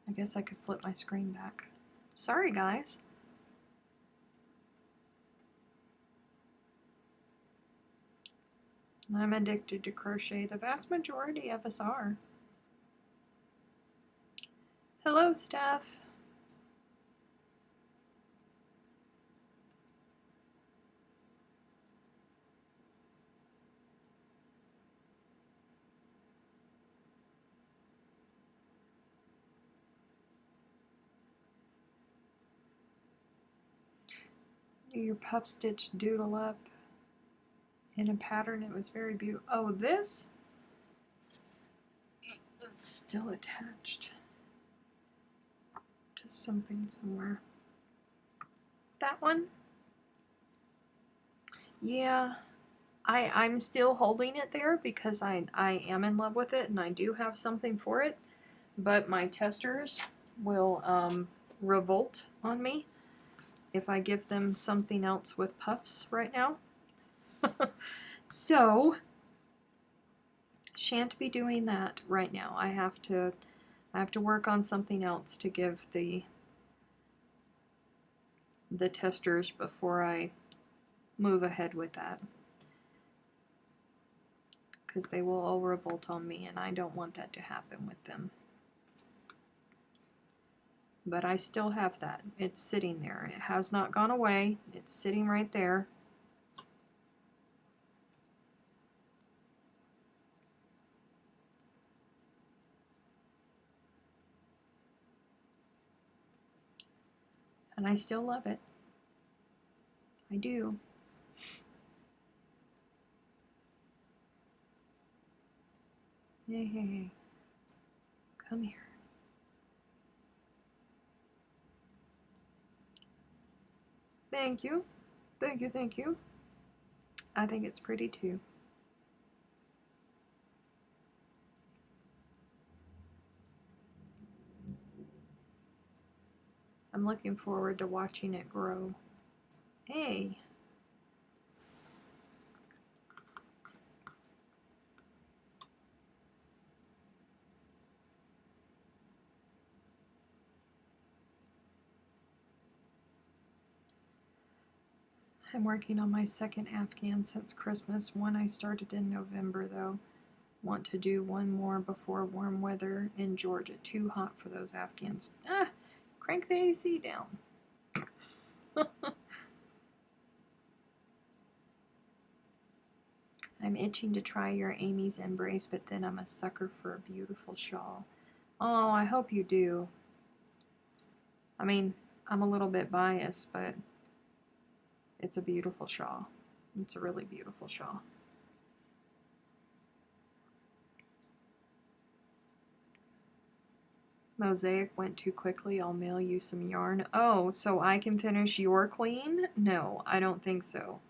I guess I could flip my screen back. Sorry, guys. I'm addicted to crochet. The vast majority of us are. Hello, Steph. Do your puff stitch doodle up in a pattern. It was very beautiful. Oh, this? It's still attached to something somewhere. That one? Yeah. I'm still holding it there because I am in love with it and I do have something for it, but my testers will revolt on me if I give them something else with puffs right now. So shan't be doing that right now. I have to work on something else to give the testers before I move ahead with that, because they will all revolt on me and I don't want that to happen with them. But I still have that. It's sitting there. It has not gone away. It's sitting right there. And I still love it. I do. Hey, hey, hey. Come here. Thank you. Thank you, thank you. I think it's pretty too. I'm looking forward to watching it grow. Hey. I'm working on my second Afghan since Christmas. One I started in November though. Want to do one more before warm weather in Georgia. Too hot for those Afghans. Crank the AC down. I'm itching to try your Amy's Embrace, but then I'm a sucker for a beautiful shawl. Oh, I hope you do. I mean, I'm a little bit biased, but it's a beautiful shawl. It's a really beautiful shawl. Mosaic went too quickly. I'll mail you some yarn. Oh, so I can finish your queen? No, I don't think so.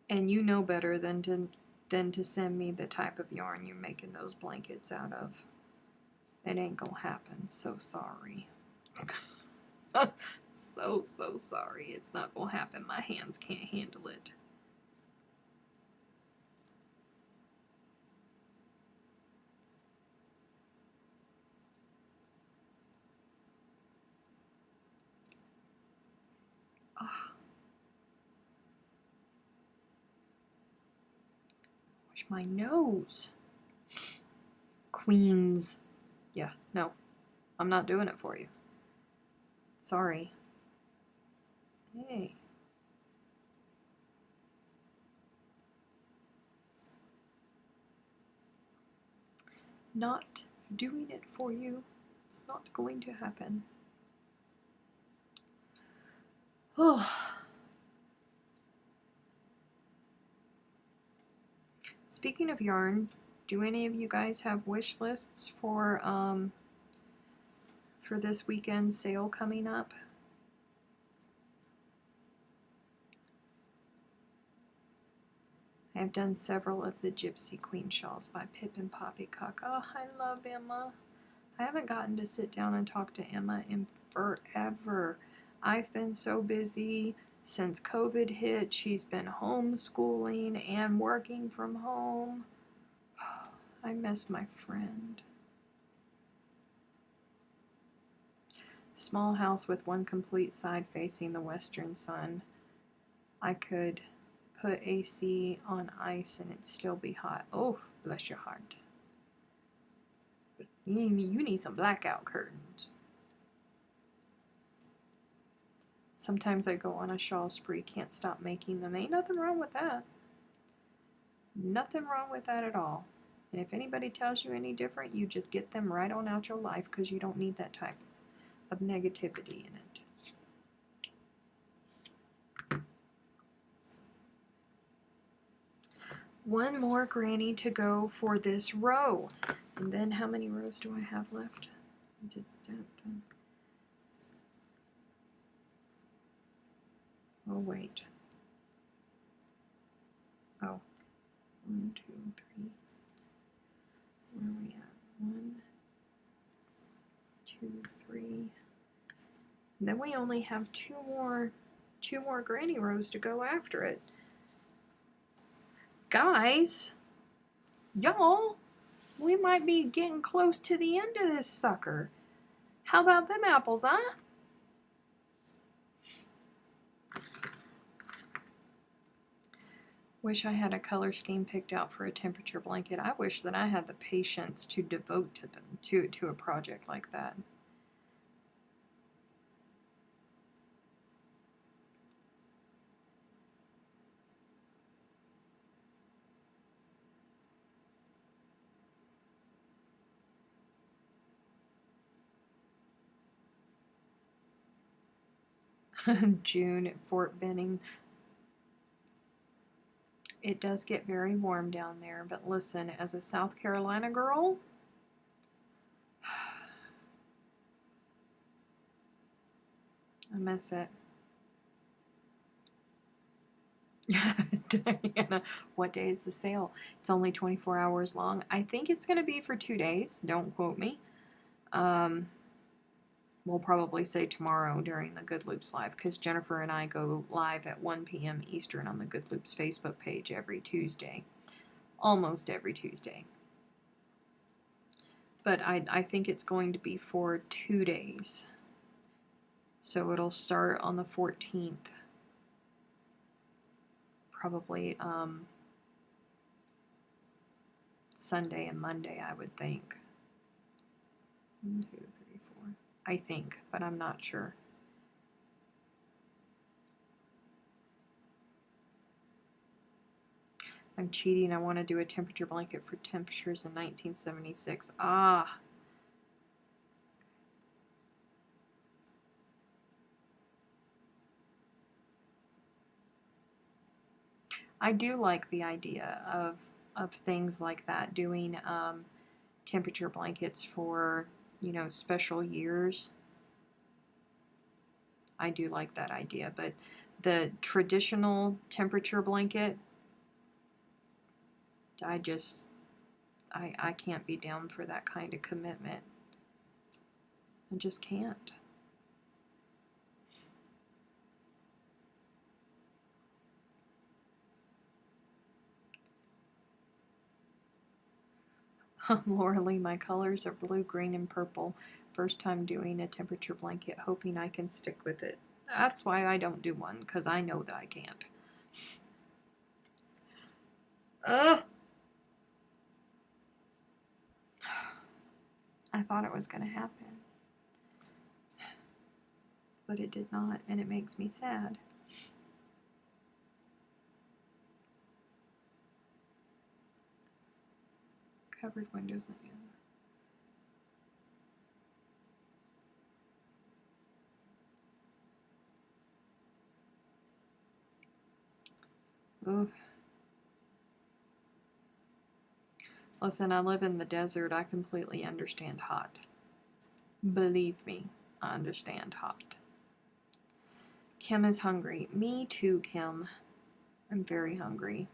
And you know better than to send me the type of yarn you're making those blankets out of. It ain't gonna happen. So sorry. So sorry. It's not gonna happen. My hands can't handle it. Oh. Wash my nose. Queens. Yeah, no. I'm not doing it for you. Sorry. Hey. Not doing it for you. It's not going to happen. Oh. Speaking of yarn, do any of you guys have wish lists for this weekend sale coming up? I have done several of the Gypsy Queen shawls by Pip and Poppycock. Oh, I love Emma. I haven't gotten to sit down and talk to Emma in forever. I've been so busy since COVID hit. She's been homeschooling and working from home. I miss my friend. Small house with one complete side facing the western sun. I could put AC on ice and it'd still be hot. Oh, bless your heart. You need some blackout curtains. Sometimes I go on a shawl spree, can't stop making them. Ain't nothing wrong with that. Nothing wrong with that at all. And if anybody tells you any different, you just get them right on out your life because you don't need that type of negativity in it. One more granny to go for this row. And then how many rows do I have left? Oh, wait. Oh. 1, 2, 3. Where are we at? 1, 2, 3. And then we only have two more granny rows to go after it. Guys, y'all, we might be getting close to the end of this sucker. How about them apples, huh? Wish I had a color scheme picked out for a temperature blanket. I wish that I had the patience to devote to them to a project like that. June at Fort Benning. It does get very warm down there, but listen, as a South Carolina girl, I miss it. Diana, what day is the sale? It's only 24 hours long. I think it's going to be for 2 days. Don't quote me. We'll probably say tomorrow during the Good Loops Live because Jennifer and I go live at 1 p.m. Eastern on the Good Loops Facebook page every Tuesday. Almost every Tuesday. But I think it's going to be for 2 days. So it'll start on the 14th. Probably Sunday and Monday, I would think. 1, 2, 3, 4. I think, but I'm not sure. I'm cheating. I want to do a temperature blanket for temperatures in 1976. Ah. I do like the idea of things like that, doing temperature blankets for, you know, special years. I do like that idea, but the traditional temperature blanket, I can't be down for that kind of commitment. I just can't. Laura Lee, my colors are blue, green, and purple. First time doing a temperature blanket, hoping I can stick with it. That's why I don't do one, because I know that I can't. Ugh! I thought it was going to happen, but it did not, and it makes me sad. Covered windows. Ugh. Listen, I live in the desert. I completely understand hot. Believe me, I understand hot. Kim is hungry. Me too, Kim. I'm very hungry.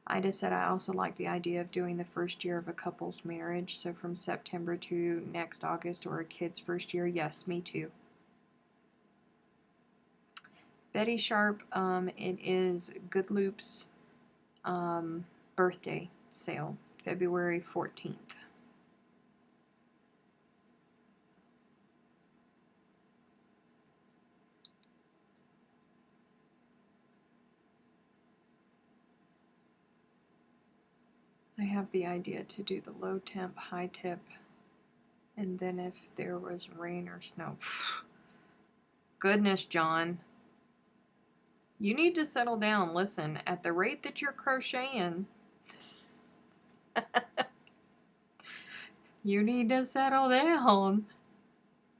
Ida said, I also like the idea of doing the first year of a couple's marriage, so from September to next August, or a kid's first year. Yes, me too. Betty Sharp, it is Good Loop's birthday sale, February 14th. I have the idea to do the low temp, high tip, and then if there was rain or snow. Goodness, John. You need to settle down. Listen, at the rate that you're crocheting, you need to settle down.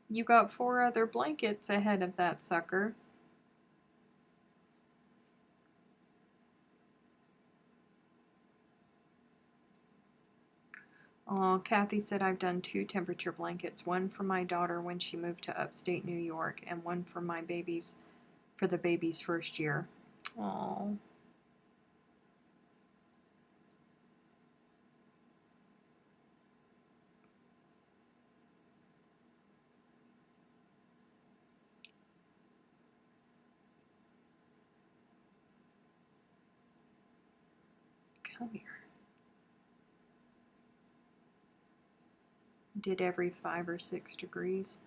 You got 4 other blankets ahead of that sucker. Oh, Kathy said I've done 2 temperature blankets, one for my daughter when she moved to upstate New York, and one for my babies, for the baby's first year. Oh. Come here. Did every 5 or 6 degrees.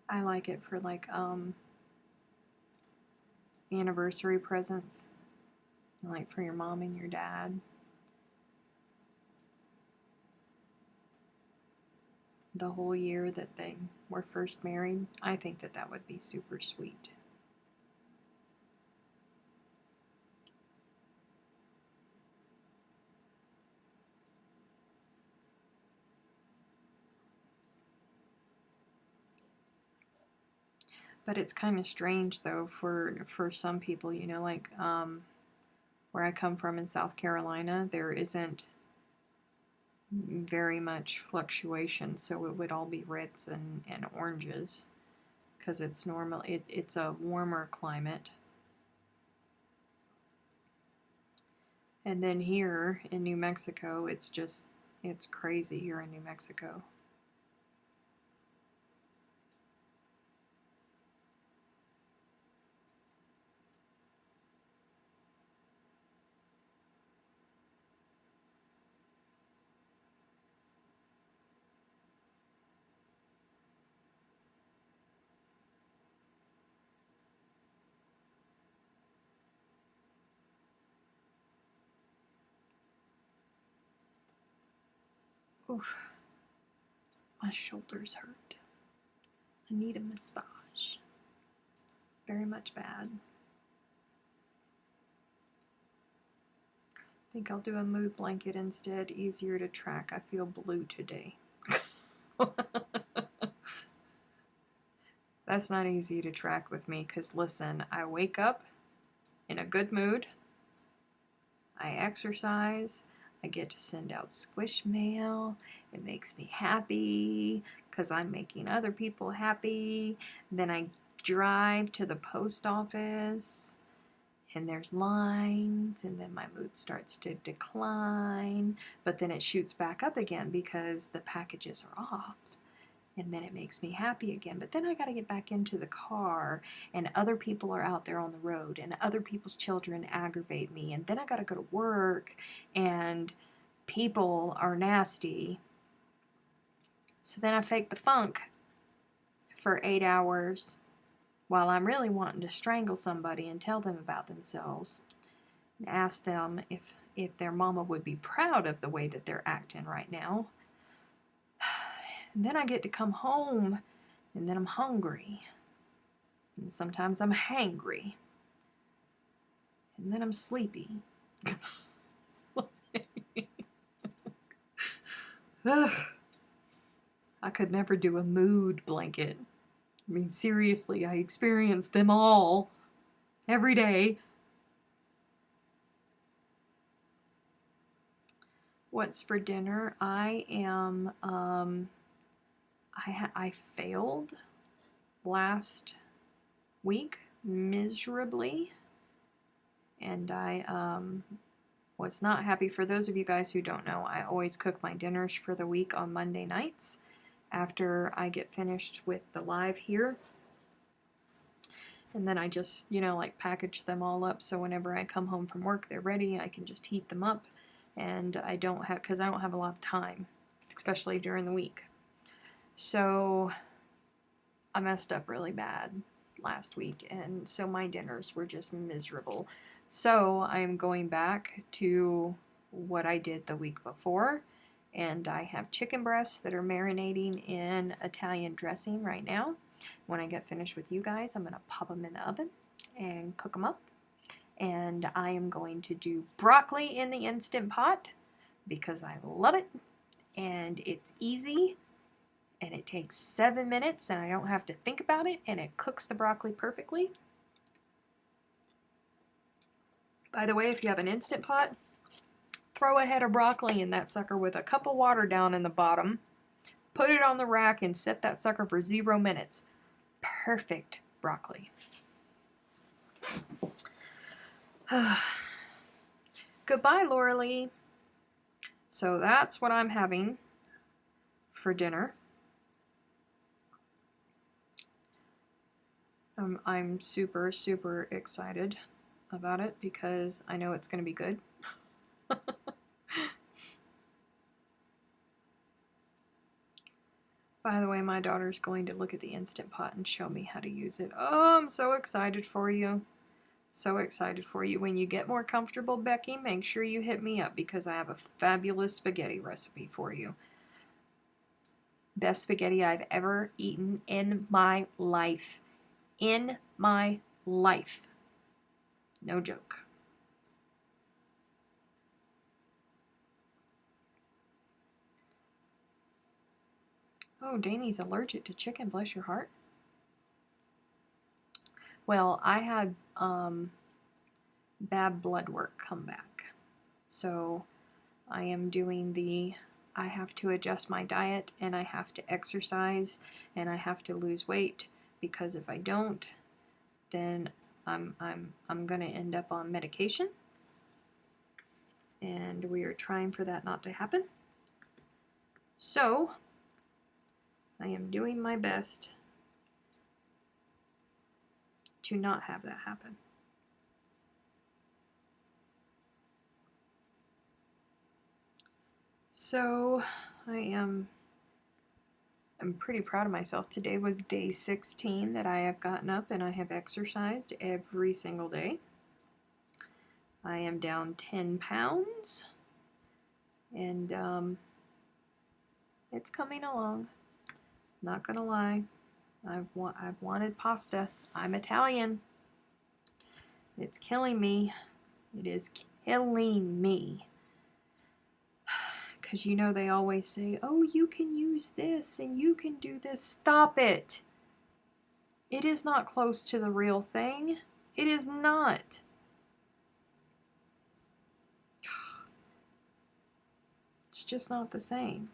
I like it for like anniversary presents, like for your mom and your dad. The whole year that they were first married. I think that that would be super sweet. But it's kind of strange though for some people, you know, like where I come from in South Carolina, there isn't very much fluctuation, so it would all be reds and oranges because it's normal. It's a warmer climate. And then here in New Mexico, it's crazy here in New Mexico. Oof. My shoulders hurt. I need a massage. Very much bad. I think I'll do a mood blanket instead. Easier to track. I feel blue today. That's not easy to track with me because listen, I wake up in a good mood. I exercise. I get to send out squish mail. It makes me happy because I'm making other people happy. Then I drive to the post office and there's lines, and then my mood starts to decline, but then it shoots back up again because the packages are off. And then it makes me happy again. But then I got to get back into the car, and other people are out there on the road, and other people's children aggravate me. And then I got to go to work, and people are nasty. So then I fake the funk for 8 hours while I'm really wanting to strangle somebody and tell them about themselves. And ask them if their mama would be proud of the way that they're acting right now. And then I get to come home, and then I'm hungry. And sometimes I'm hangry. And then I'm sleepy. I could never do a mood blanket. I mean, seriously, I experience them all every day. What's for dinner? I am, I failed last week miserably, and I was not happy. For those of you guys who don't know, I always cook my dinners for the week on Monday nights after I get finished with the live here. And then I just, like package them all up so whenever I come home from work, they're ready. I can just heat them up, and because I don't have a lot of time, especially during the week. So I messed up really bad last week, and so my dinners were just miserable. So I'm going back to what I did the week before, and I have chicken breasts that are marinating in Italian dressing right now. When I get finished with you guys, I'm going to pop them in the oven and cook them up. And I am going to do broccoli in the Instant Pot because I love it, and it's easy, and it takes 7 minutes, and I don't have to think about it, and it cooks the broccoli perfectly. By the way, if you have an Instant Pot, throw a head of broccoli in that sucker with a cup of water down in the bottom, put it on the rack, and set that sucker for 0 minutes. Perfect broccoli. Goodbye, Laura Lee. So that's what I'm having for dinner. I'm super, super excited about it because I know it's going to be good. By the way, my daughter's going to look at the Instant Pot and show me how to use it. Oh, I'm so excited for you. So excited for you. When you get more comfortable, Becky, make sure you hit me up because I have a fabulous spaghetti recipe for you. Best spaghetti I've ever eaten in my life. In my life. No joke. Oh, Danny's allergic to chicken, bless your heart. Well, I had bad blood work come back. So I am doing I have to adjust my diet, and I have to exercise, and I have to lose weight, because if I don't, then I'm going to end up on medication. And we are trying for that not to happen. So I am doing my best to not have that happen. So I'm pretty proud of myself. Today was day 16 that I have gotten up and I have exercised every single day. I am down 10 pounds, and It's coming along. Not gonna lie. I've wanted pasta. I'm Italian. It's killing me. It is killing me. Because you know they always say, oh, you can use this and you can do this. Stop it. It is not close to the real thing. It is not. It's just not the same.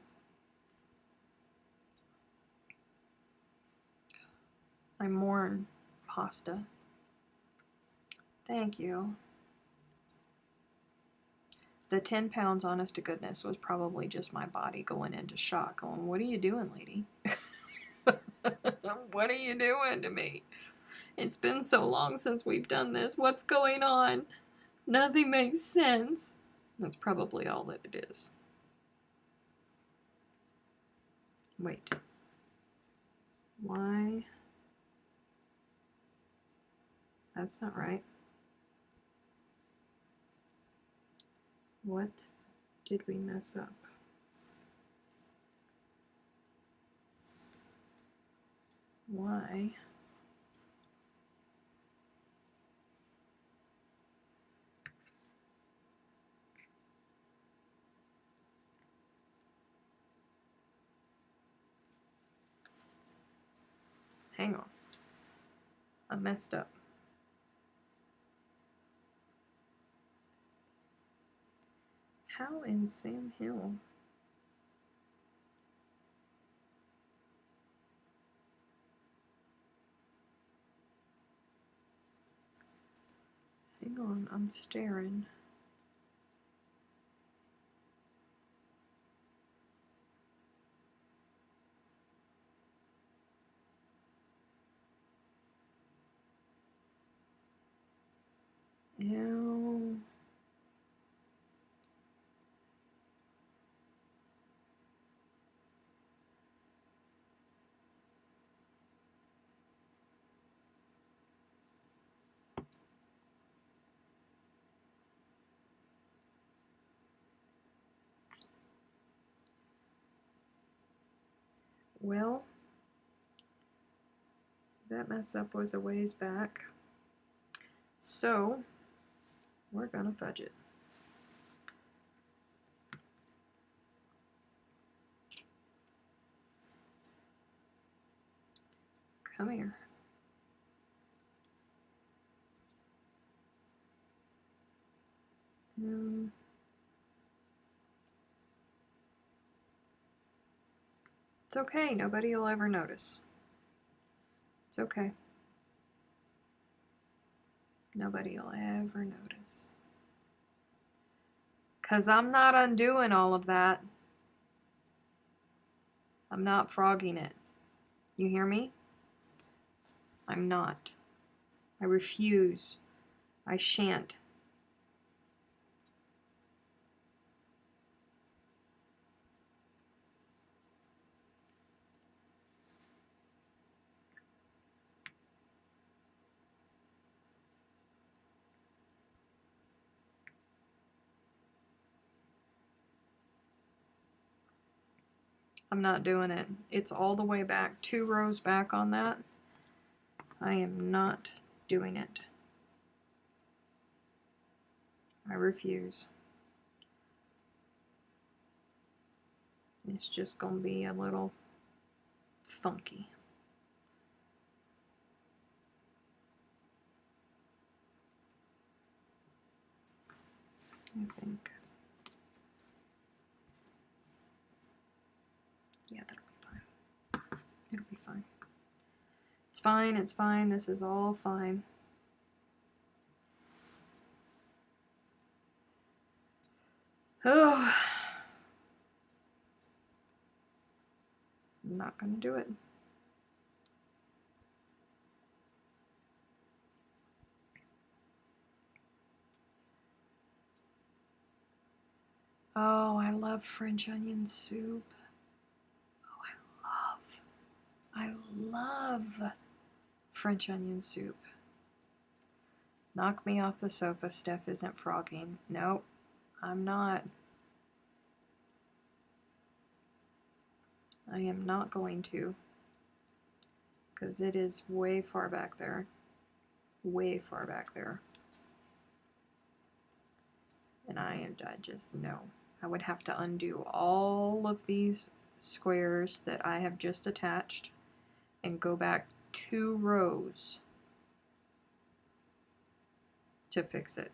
I mourn pasta. Thank you. The 10 pounds, honest to goodness, was probably just my body going into shock. Going, what are you doing, lady? What are you doing to me? It's been so long since we've done this. What's going on? Nothing makes sense. That's probably all that it is. Wait. Why? That's not right. What did we mess up? Why? Hang on. I messed up. How in Sam Hill? Hang on, I'm staring. Ew. Well, that mess up was a ways back. So, we're gonna fudge it. Come here. It's okay, nobody will ever notice. It's okay. Nobody will ever notice. 'Cause I'm not undoing all of that. I'm not frogging it. You hear me? I'm not. I refuse. I shan't. I'm not doing it. It's all the way back, 2 rows back on that. I am not doing it. I refuse. It's just gonna be a little funky. I think. Yeah, that'll be fine. It'll be fine. It's fine, it's fine. This is all fine. Oh. I'm not gonna do it. Oh, I love French onion soup. Oh, I love French onion soup. Knock me off the sofa. Steph isn't frogging. Nope, I'm not. I am not going to, because it is way far back there. Way far back there. And I just know. I would have to undo all of these squares that I have just attached and go back 2 rows to fix it.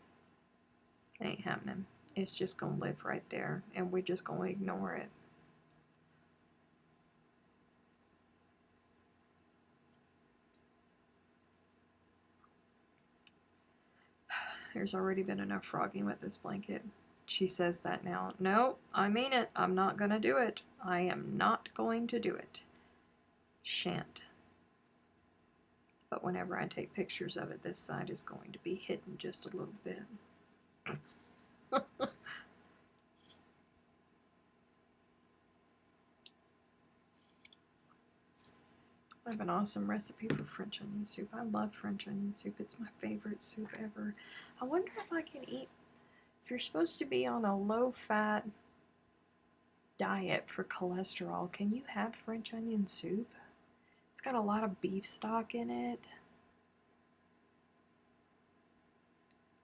It ain't happening. It's just gonna live right there, and we're just gonna ignore it. There's already been enough frogging with this blanket. She says that now. No, I mean it. I'm not gonna do it. I am not going to do it. Shan't. But whenever I take pictures of it, this side is going to be hidden just a little bit. I have an awesome recipe for French onion soup. I love French onion soup. It's my favorite soup ever. I wonder if I can eat, if you're supposed to be on a low-fat diet for cholesterol, can you have French onion soup? It's got a lot of beef stock in it.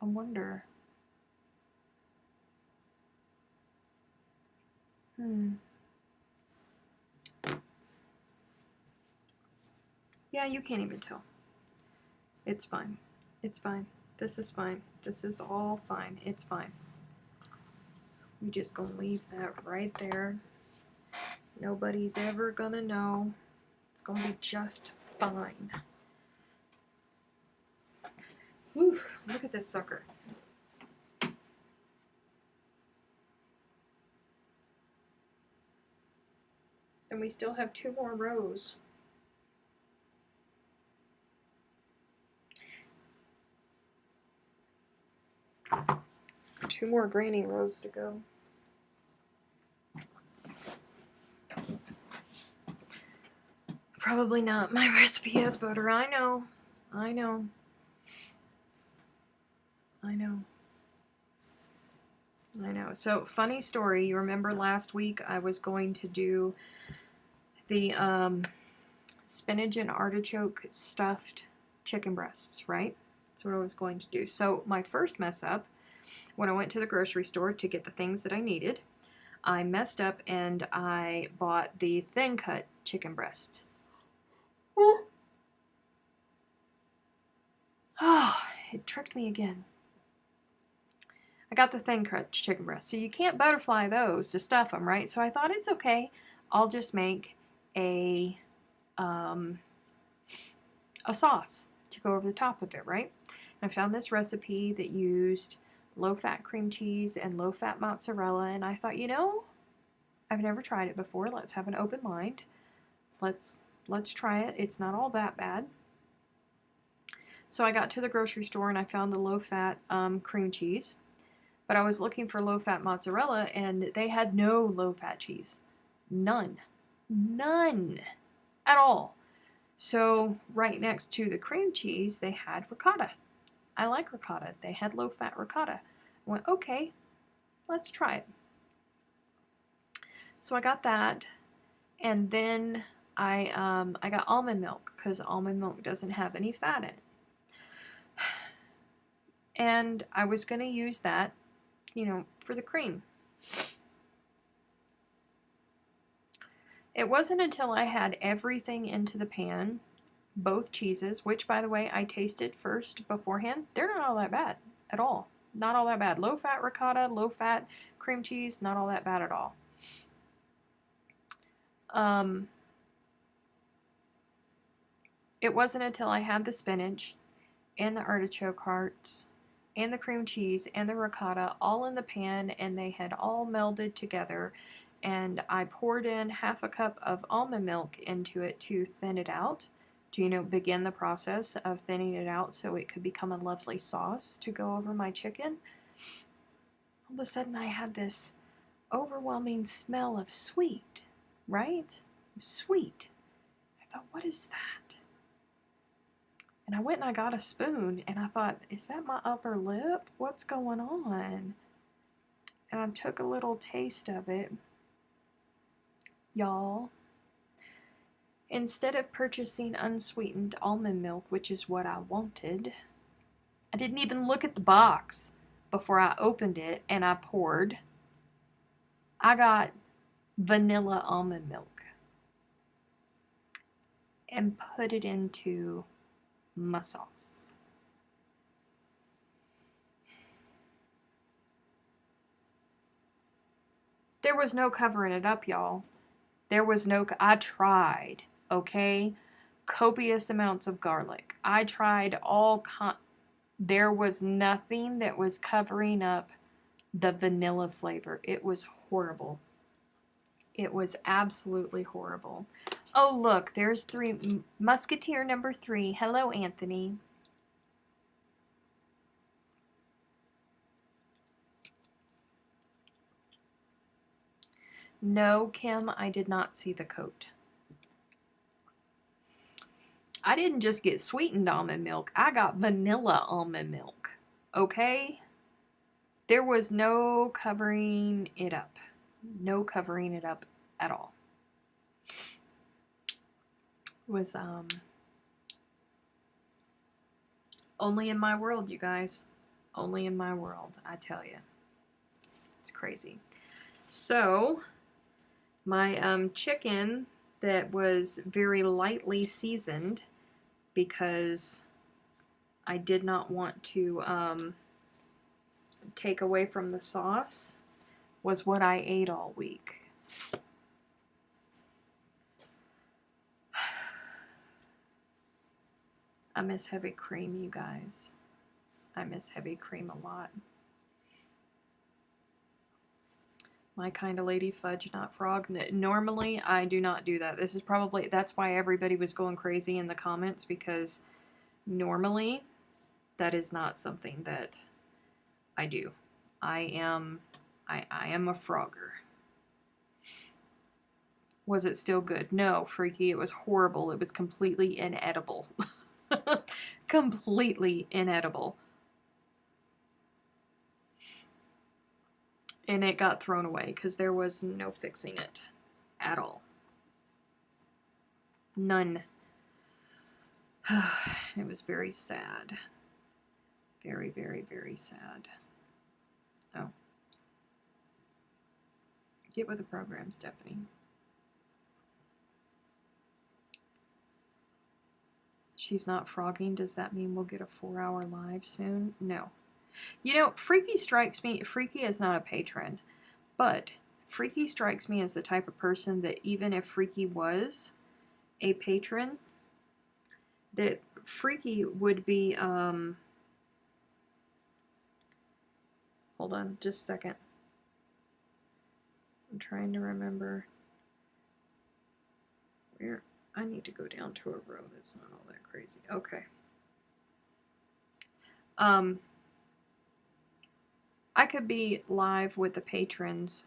I wonder. Yeah, you can't even tell. It's fine. It's fine. This is fine. This is all fine. It's fine. We just gonna leave that right there. Nobody's ever gonna know. It's gonna be just fine. Whew, look at this sucker. And we still have 2 more rows. Two more graining rows to go. Probably not. My recipe has butter. I know. I know. I know. I know. So, funny story. You remember last week I was going to do the spinach and artichoke stuffed chicken breasts, right? That's what I was going to do. So, my first mess up, when I went to the grocery store to get the things that I needed, I messed up and I bought the thin cut chicken breast. Oh, it tricked me again. I got the thin cut chicken breast, so you can't butterfly those to stuff them, right? So I thought it's okay. I'll just make a sauce to go over the top of it, right? And I found this recipe that used low-fat cream cheese and low-fat mozzarella, and I thought, you know, I've never tried it before. Let's have an open mind. Let's try it. It's not all that bad. So I got to the grocery store and I found the low-fat cream cheese, but I was looking for low-fat mozzarella and they had no low-fat cheese. None. None at all. So right next to the cream cheese, they had ricotta. I like ricotta. They had low-fat ricotta. I went, okay, let's try it. So I got that, and then I got almond milk because almond milk doesn't have any fat in it. And I was going to use that, you know, for the cream. It wasn't until I had everything into the pan, both cheeses, which, by the way, I tasted first beforehand. They're not all that bad at all. Not all that bad. Low-fat ricotta, low-fat cream cheese, not all that bad at all. It wasn't until I had the spinach and the artichoke hearts and the cream cheese and the ricotta all in the pan, and they had all melded together, and I poured in half a cup of almond milk into it to thin it out, to, you know, begin the process of thinning it out so it could become a lovely sauce to go over my chicken. All of a sudden I had this overwhelming smell of sweet, right? Sweet. I thought, what is that? And I went and I got a spoon and I thought, is that my upper lip? What's going on? And I took a little taste of it. Y'all, Instead of purchasing unsweetened almond milk, which is what I wanted, I didn't even look at the box before I opened it and I poured. I got vanilla almond milk and put it into my sauce. There was no covering it up, y'all. There was no, I tried, okay? Copious amounts of garlic. I tried there was nothing that was covering up the vanilla flavor. It was horrible. It was absolutely horrible. Oh, look, there's Musketeer number 3. Hello, Anthony. No, Kim, I did not see the coat. I didn't just get sweetened almond milk. I got vanilla almond milk. Okay? There was no covering it up. No covering it up at all. It was only in my world, you guys. Only in my world, I tell you. It's crazy. So, my chicken that was very lightly seasoned, because I did not want to take away from the sauce, was what I ate all week. I miss heavy cream, you guys. I miss heavy cream a lot. My kind of lady, fudge, not frog. Normally, I do not do that. This is probably, that's why everybody was going crazy in the comments, because normally, that is not something that I do. I am a frogger. Was it still good? No, Freaky, it was horrible. It was completely inedible. Completely inedible. And it got thrown away because there was no fixing it at all. None. It was very sad. Very, very, very sad. Oh. Get with the program, Stephanie. She's not frogging. Does that mean we'll get a 4-hour live soon? No. You know, Freaky strikes me, Freaky is not a patron, but Freaky strikes me as the type of person that even if Freaky was a patron, that Freaky would be, hold on just a second. I'm trying to remember where, I need to go down to a row that's not all that crazy. Okay. I could be live with the patrons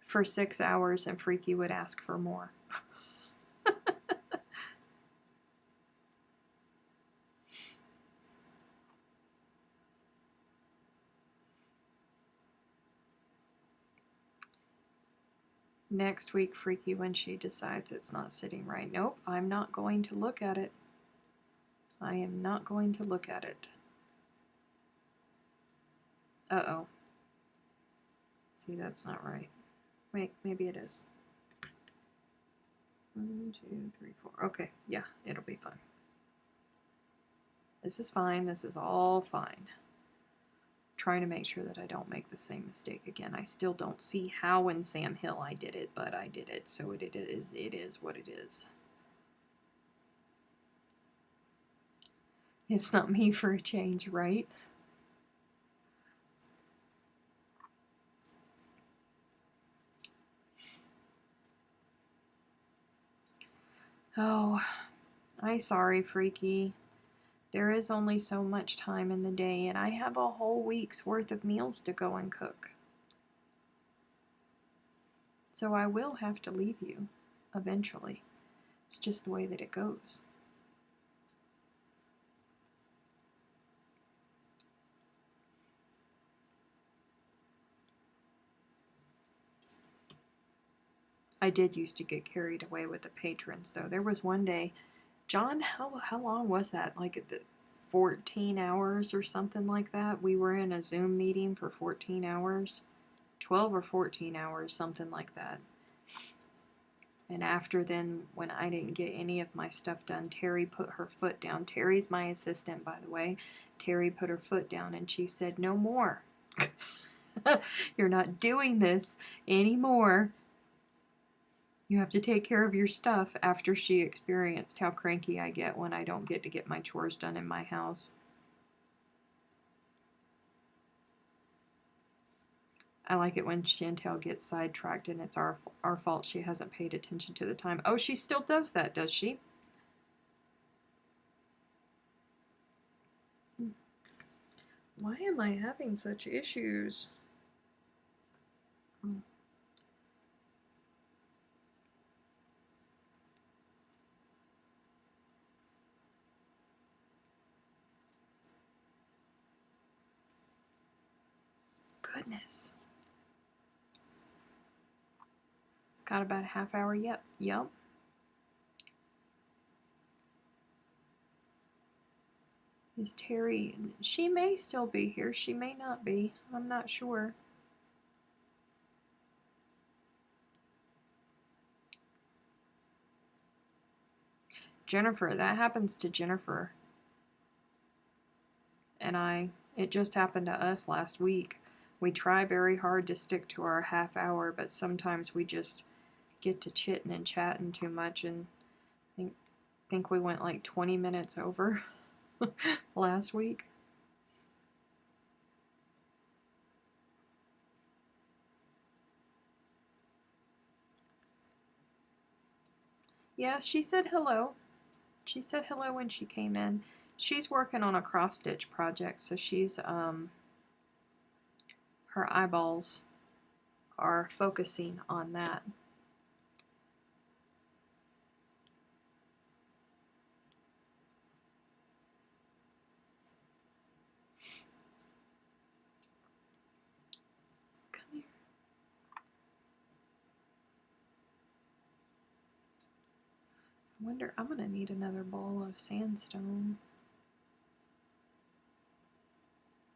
for 6 hours and Freaky would ask for more. Next week, Freaky, when she decides it's not sitting right. Nope, I'm not going to look at it. I am not going to look at it. Uh-oh. See, that's not right. Wait, maybe it is. 1, 2, 3, 4. Okay, yeah, it'll be fine. This is fine. This is all fine. Trying to make sure that I don't make the same mistake again. I still don't see how in Sam Hill I did it, but I did it, so it is what it is. It's not me for a change, right? Oh, I'm sorry, Freaky. There is only so much time in the day, and I have a whole week's worth of meals to go and cook. So I will have to leave you eventually. It's just the way that it goes. I did used to get carried away with the patrons, though. There was one day, John, how long was that? Like 14 hours or something like that? We were in a Zoom meeting for 14 hours. 12 or 14 hours, something like that. And after then, when I didn't get any of my stuff done, Terry put her foot down. Terry's my assistant, by the way. Terry put her foot down and she said, "No more. You're not doing this anymore. You have to take care of your stuff," after she experienced how cranky I get when I don't get to get my chores done in my house. I like it when Chantel gets sidetracked and it's our fault she hasn't paid attention to the time. Oh, she still does that, does she? Why am I having such issues? Oh. Goodness. Got about a half hour yet. Yep. Is Terry... She may still be here. She may not be. I'm not sure. Jennifer. That happens to Jennifer. And I... It just happened to us last week. We try very hard to stick to our half hour, but sometimes we just get to chitting and chatting too much, and I think we went like 20 minutes over last week. Yeah, she said hello. She said hello when she came in. She's working on a cross-stitch project, so she's, her eyeballs are focusing on that. Come here. I wonder, I'm going to need another ball of sandstone.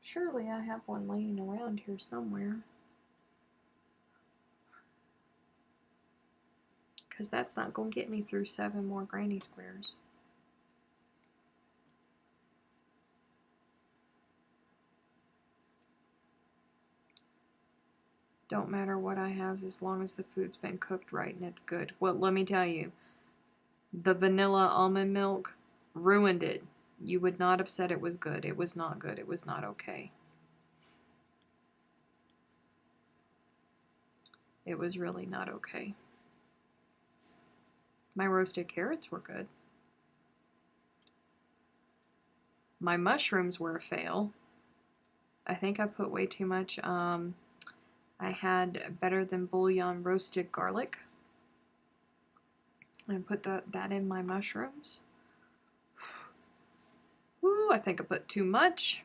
Surely I have one laying around here somewhere. Because that's not going to get me through 7 more granny squares. Don't matter what I have as long as the food's been cooked right and it's good. Well, let me tell you, the vanilla almond milk ruined it. You would not have said it was good. It was not good. It was not okay. It was really not okay. My roasted carrots were good. My mushrooms were a fail. I think I put way too much. I had better than bouillon roasted garlic. And put that in my mushrooms. Ooh, I think I put too much.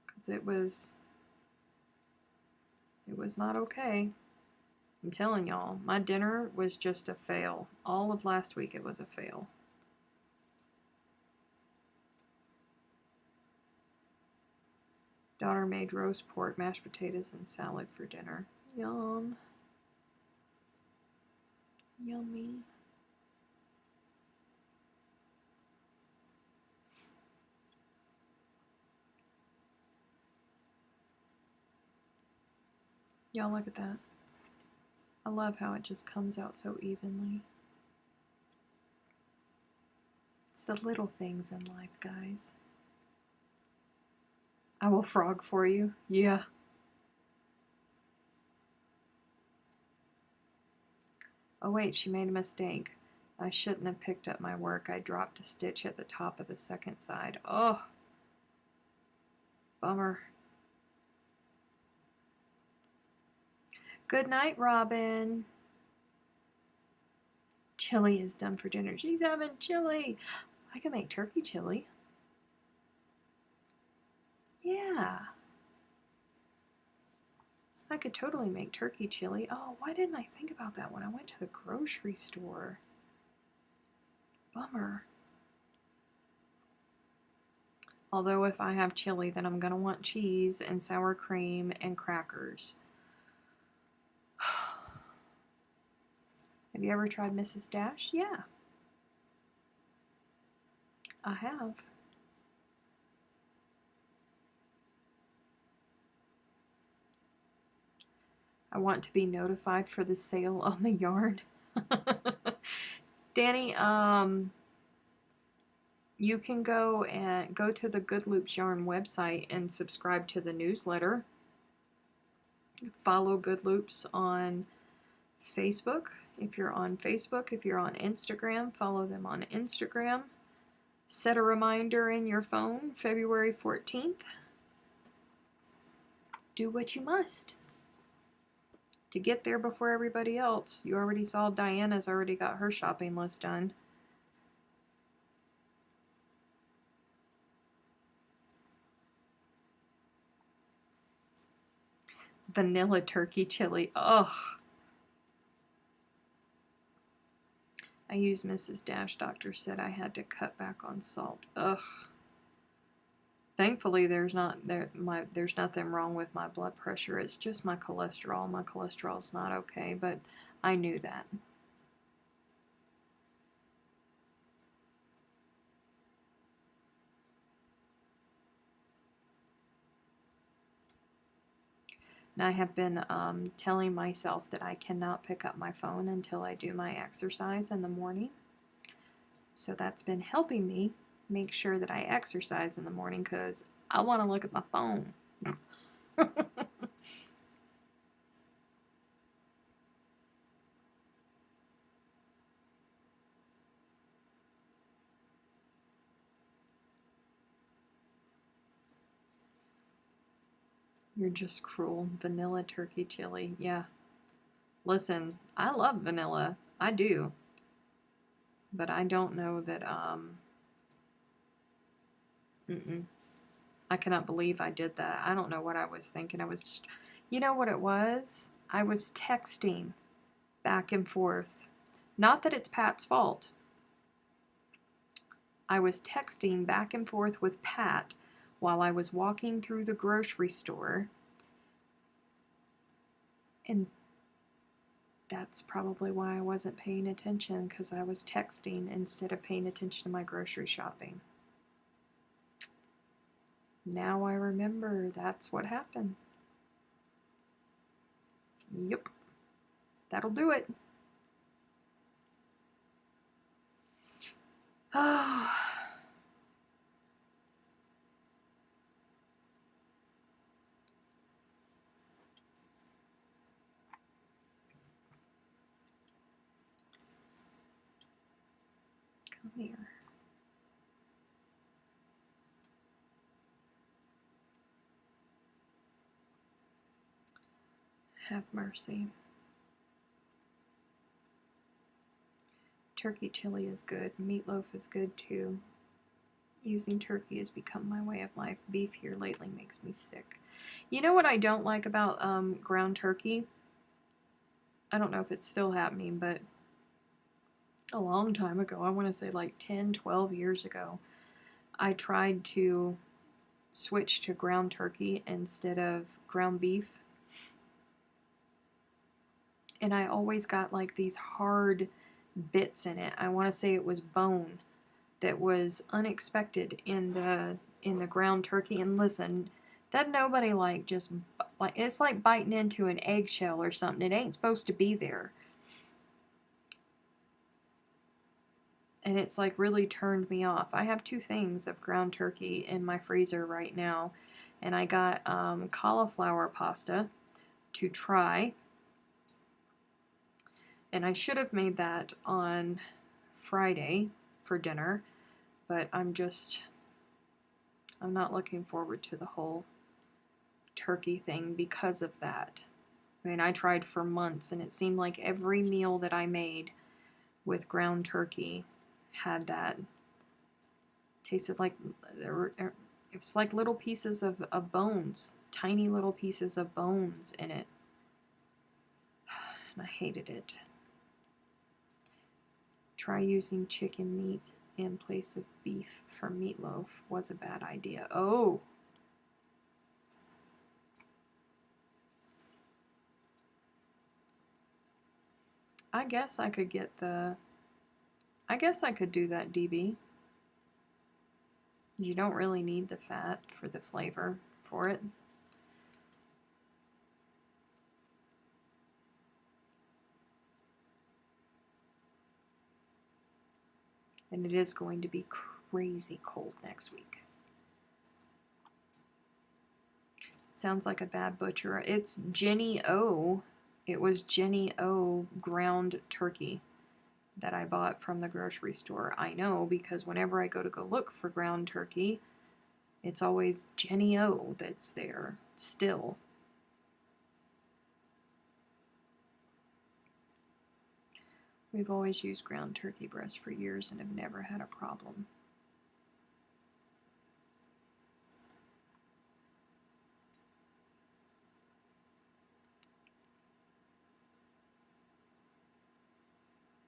Because it was not okay. I'm telling y'all, my dinner was just a fail. All of last week it was a fail. Daughter made roast pork, mashed potatoes, and salad for dinner. Yum. Yummy. Y'all look at that. I love how it just comes out so evenly. It's the little things in life, guys. I will frog for you. Yeah. Oh wait, she made a mistake. I shouldn't have picked up my work. I dropped a stitch at the top of the second side. Oh. Bummer. Good night, Robin. Chili is done for dinner. She's having chili. I can make turkey chili. Yeah. I could totally make turkey chili. Oh, why didn't I think about that when I went to the grocery store? Bummer. Although if I have chili, then I'm going to want cheese and sour cream and crackers. Have you ever tried Mrs. Dash? Yeah, I have. I want to be notified for the sale on the yarn. Danny, you can go to the Good Loops Yarn website and subscribe to the newsletter. Follow Good Loops on Facebook. If you're on Facebook, if you're on Instagram, follow them on Instagram. Set a reminder in your phone, February 14th. Do what you must to get there before everybody else. You already saw Diana's already got her shopping list done. Vanilla turkey chili. Ugh. I used Mrs. Dash. Doctor said I had to cut back on salt. Ugh. Thankfully, there's nothing wrong with my blood pressure. It's just my cholesterol. My cholesterol's not okay, but I knew that. And I have been telling myself that I cannot pick up my phone until I do my exercise in the morning. So that's been helping me make sure that I exercise in the morning because I want to look at my phone. You're just cruel. Vanilla turkey chili. Yeah. Listen, I love vanilla. I do. But I don't know that, I cannot believe I did that. I don't know what I was thinking. I was just, you know what it was? I was texting back and forth. Not that it's Pat's fault. I was texting back and forth with Pat while I was walking through the grocery store. And that's probably why I wasn't paying attention, because I was texting instead of paying attention to my grocery shopping. Now I remember that's what happened. Yep. That'll do it. Oh. Come here. Have mercy. Turkey chili is good. Meatloaf is good too. Using turkey has become my way of life. Beef here lately makes me sick. You know what I don't like about ground turkey? I don't know if it's still happening, but a long time ago, I want to say like 10, 12 years ago, I tried to switch to ground turkey instead of ground beef. And I always got like these hard bits in it. I want to say it was bone that was unexpected in the ground turkey. And listen, that nobody like just like, it's like biting into an eggshell or something. It ain't supposed to be there. And it's like really turned me off. I have 2 things of ground turkey in my freezer right now, and I got cauliflower pasta to try, and I should have made that on Friday for dinner, but I'm not looking forward to the whole turkey thing because of that. I mean, I tried for months, and it seemed like every meal that I made with ground turkey had that. Tasted like it's like little pieces of bones, tiny little pieces of bones in it. and I hated it. Try using chicken meat in place of beef for meatloaf was a bad idea. Oh! I guess I could get the... I guess I could do that, DB. You don't really need the fat for the flavor for it. And it is going to be crazy cold next week. Sounds like a bad butcher. It's Jenny O. It was Jenny O ground turkey that I bought from the grocery store. I know, because whenever I go to go look for ground turkey, it's always Jenny O that's there still. We've always used ground turkey breast for years and have never had a problem.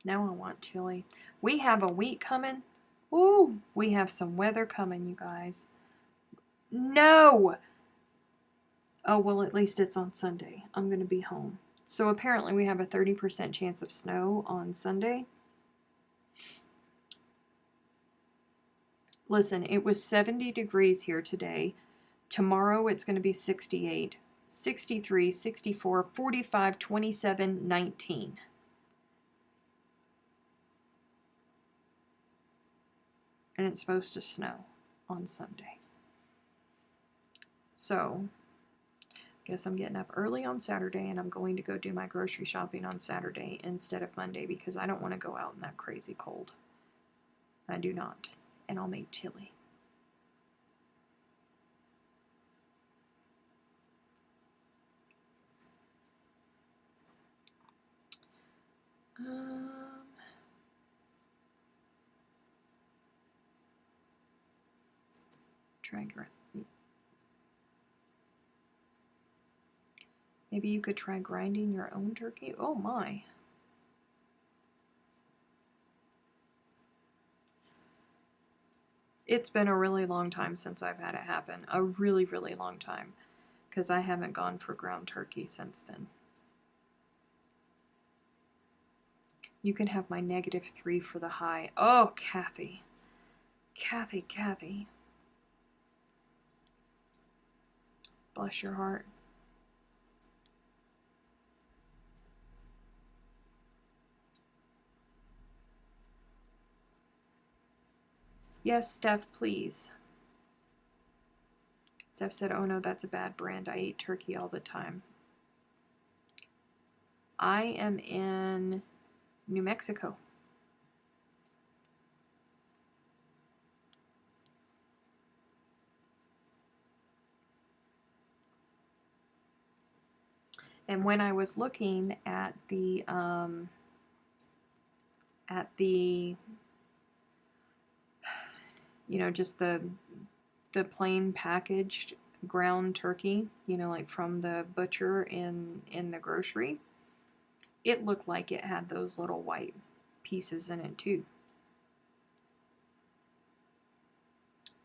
Now I want chili. We have a week coming. Ooh, we have some weather coming, you guys. No! Oh, well, at least it's on Sunday. I'm going to be home. So apparently we have a 30% chance of snow on Sunday. Listen, it was 70 degrees here today. Tomorrow it's going to be 68, 63, 64, 45, 27, 19. And it's supposed to snow on Sunday. So, I guess I'm getting up early on Saturday and I'm going to go do my grocery shopping on Saturday instead of Monday because I don't want to go out in that crazy cold. I do not. And I'll make chili. Try maybe you could try grinding your own turkey. Oh my. It's been a really long time since I've had it happen. A really, really long time. Because I haven't gone for ground turkey since then. You can have my -3 for the high. Oh, Kathy. Kathy. Bless your heart. Yes, Steph, please. Steph said, oh no, that's a bad brand. I eat turkey all the time. I am in New Mexico. And when I was looking at the you know, just the plain packaged ground turkey, you know, like from the butcher in the grocery, it looked like it had those little white pieces in it too.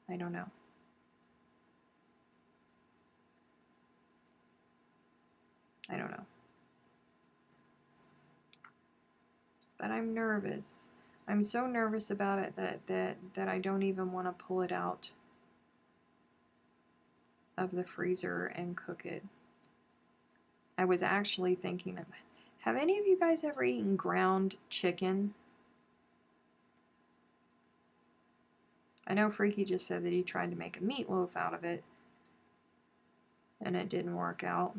I don't know. I don't know. But I'm nervous. I'm so nervous about it that I don't even want to pull it out of the freezer and cook it. I was actually thinking of, have any of you guys ever eaten ground chicken? I know Freaky just said that he tried to make a meatloaf out of it and it didn't work out.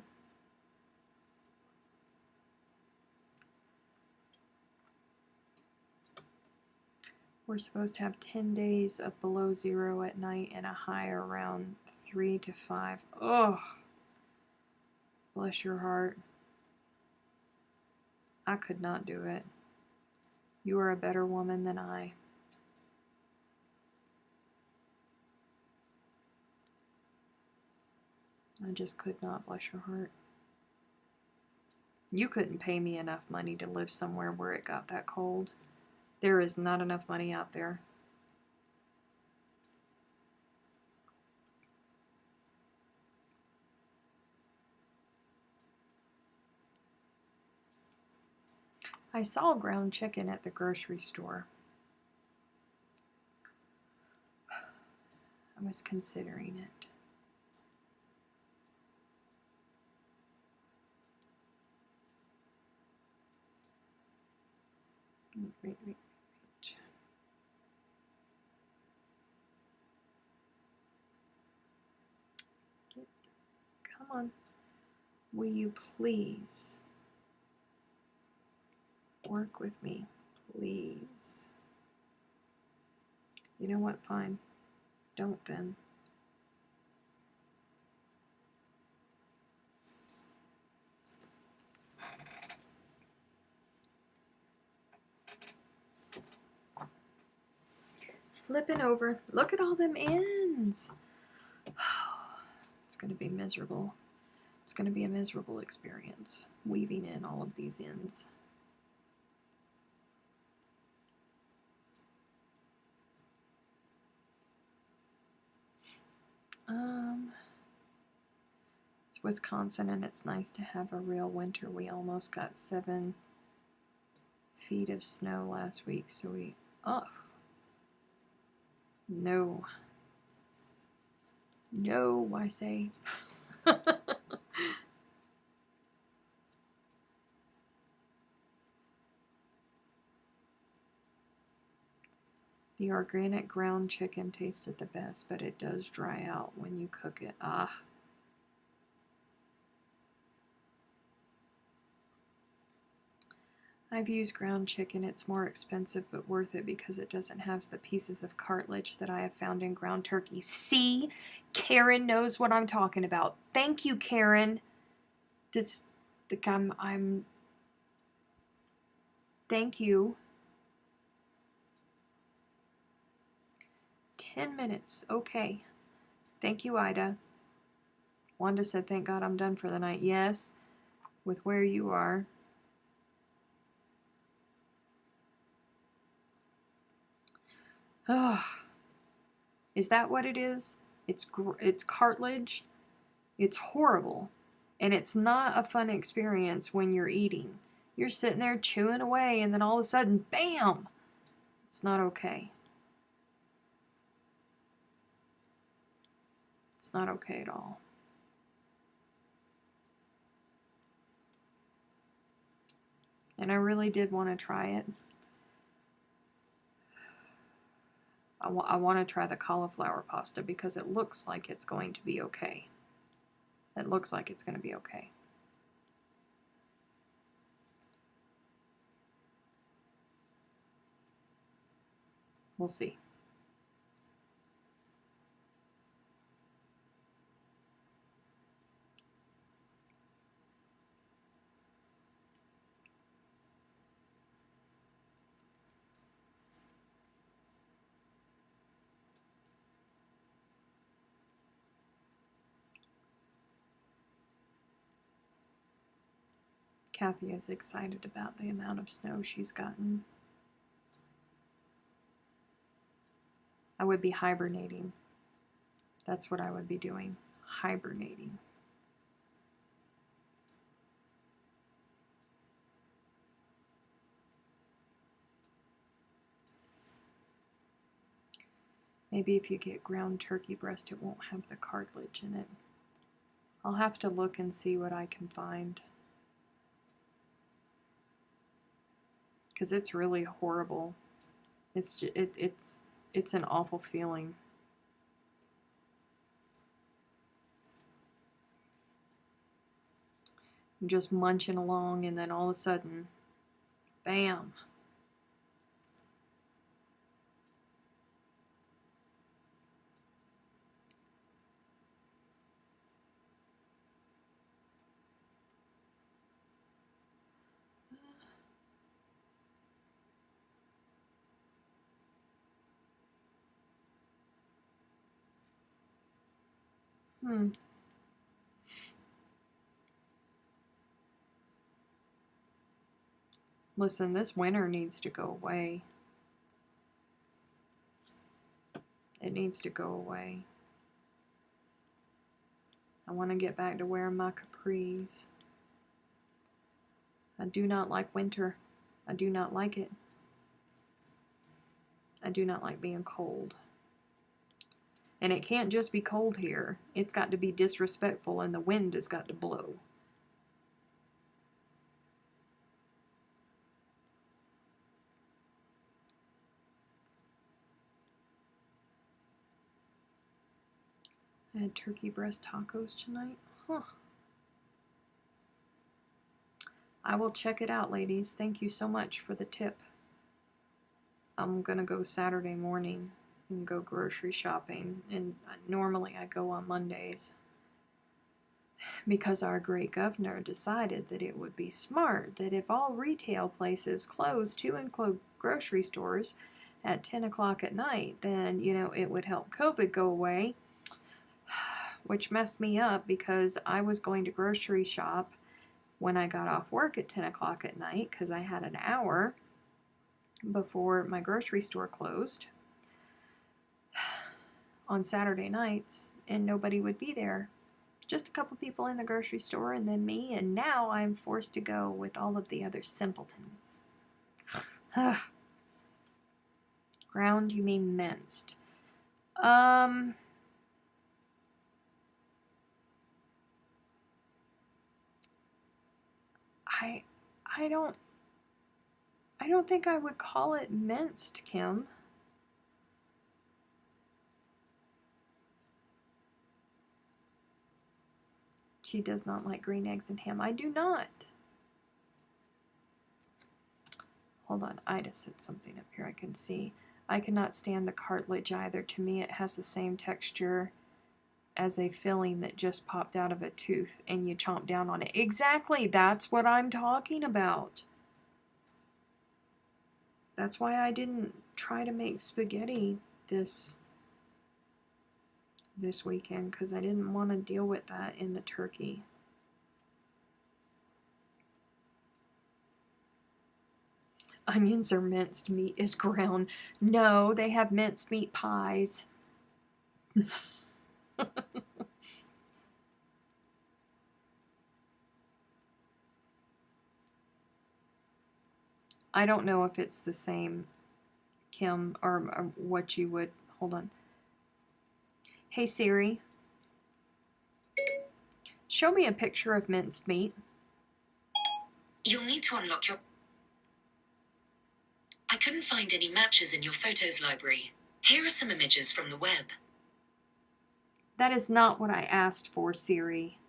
We're supposed to have 10 days of below 0 at night and a high around 3 to 5. Ugh. Bless your heart. I could not do it. You are a better woman than I. I just could not, bless your heart. You couldn't pay me enough money to live somewhere where it got that cold. There is not enough money out there. I saw ground chicken at the grocery store. I was considering it. Wait. Come on. Will you please work with me? Please. You know what? Fine. Don't then. Flipping over. Look at all them ends. It's going to be miserable. It's going to be a miserable experience weaving in all of these ends. It's Wisconsin and it's nice to have a real winter. We almost got 7 feet of snow last week, so no, I say. The organic ground chicken tasted the best, but it does dry out when you cook it. I've used ground chicken. It's more expensive but worth it because it doesn't have the pieces of cartilage that I have found in ground turkey. See? Karen knows what I'm talking about. Thank you, Karen. Thank you. 10 minutes. Okay. Thank you, Ida. Wanda said, thank God I'm done for the night. Yes, with where you are. Oh, is that what it is? It's cartilage. It's horrible. And it's not a fun experience when you're eating. You're sitting there chewing away and then all of a sudden, bam! It's not okay. It's not okay at all. And I really did want to try it. I want to try the cauliflower pasta because it looks like it's going to be okay. It looks like it's going to be okay. We'll see. Kathy is excited about the amount of snow she's gotten. I would be hibernating. That's what I would be doing. Hibernating. Maybe if you get ground turkey breast, it won't have the cartilage in it. I'll have to look and see what I can find. Because it's really horrible. It's an awful feeling. I'm just munching along and then all of a sudden, bam. Listen, this winter needs to go away. It needs to go away. I want to get back to wearing my capris. I do not like winter. I do not like it. I do not like being cold. And it can't just be cold here. It's got to be disrespectful, and the wind has got to blow. I had turkey breast tacos tonight. Huh. I will check it out, ladies. Thank you so much for the tip. I'm gonna go Saturday morning and go grocery shopping, and normally I go on Mondays because our great governor decided that it would be smart that if all retail places closed to include grocery stores at 10 o'clock at night, then, you know, it would help COVID go away, which messed me up because I was going to grocery shop when I got off work at 10 o'clock at night because I had an hour before my grocery store closed on Saturday nights, and nobody would be there. Just a couple people in the grocery store and then me, and now I'm forced to go with all of the other simpletons. Ground, you mean minced? I don't think I would call it minced, Kim. She does not like green eggs and ham. I do not. Hold on, Ida said something up here I can see. I cannot stand the cartilage either. To me, it has the same texture as a filling that just popped out of a tooth and you chomp down on it. Exactly, that's what I'm talking about. That's why I didn't try to make spaghetti this weekend, because I didn't want to deal with that in the turkey. Onions or minced meat is ground. No, they have minced meat pies. I don't know if it's the same, Kim, or what you would... Hold on. Hey Siri, show me a picture of minced meat. You'll need to unlock your... I couldn't find any matches in your photos library. Here are some images from the web. That is not what I asked for, Siri.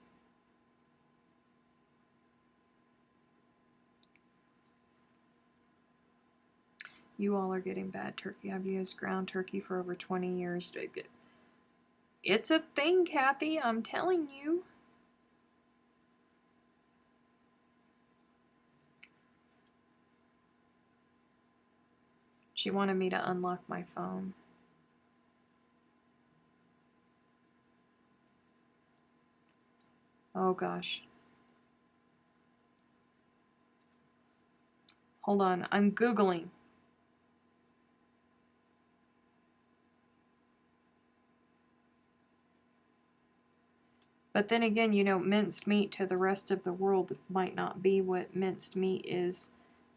You all are getting bad turkey. I've used ground turkey for over 20 years. It's a thing, Kathy, I'm telling you. She wanted me to unlock my phone. Oh gosh. Hold on, I'm Googling. But then again, you know, minced meat to the rest of the world might not be what minced meat is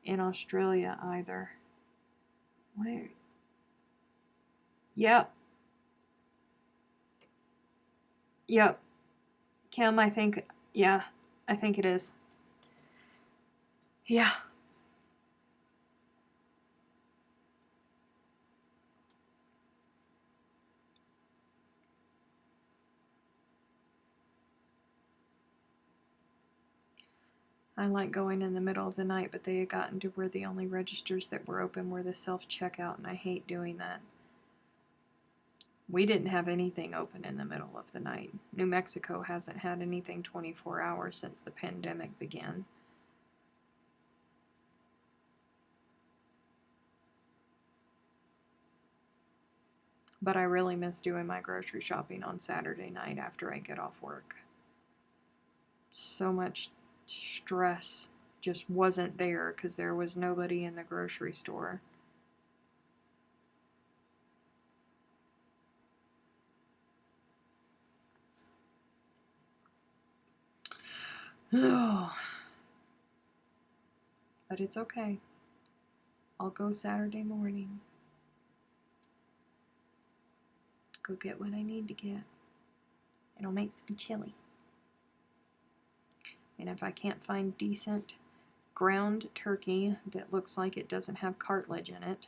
in Australia either. Where? Yep. Yep. Kim, I think, yeah, I think it is. Yeah. I like going in the middle of the night, but they had gotten to where the only registers that were open were the self-checkout, and I hate doing that. We didn't have anything open in the middle of the night. New Mexico hasn't had anything 24 hours since the pandemic began. But I really miss doing my grocery shopping on Saturday night after I get off work. So much stress just wasn't there because there was nobody in the grocery store. Oh, but it's okay. I'll go Saturday morning. Go get what I need to get. It'll make some chili. And if I can't find decent ground turkey that looks like it doesn't have cartilage in it,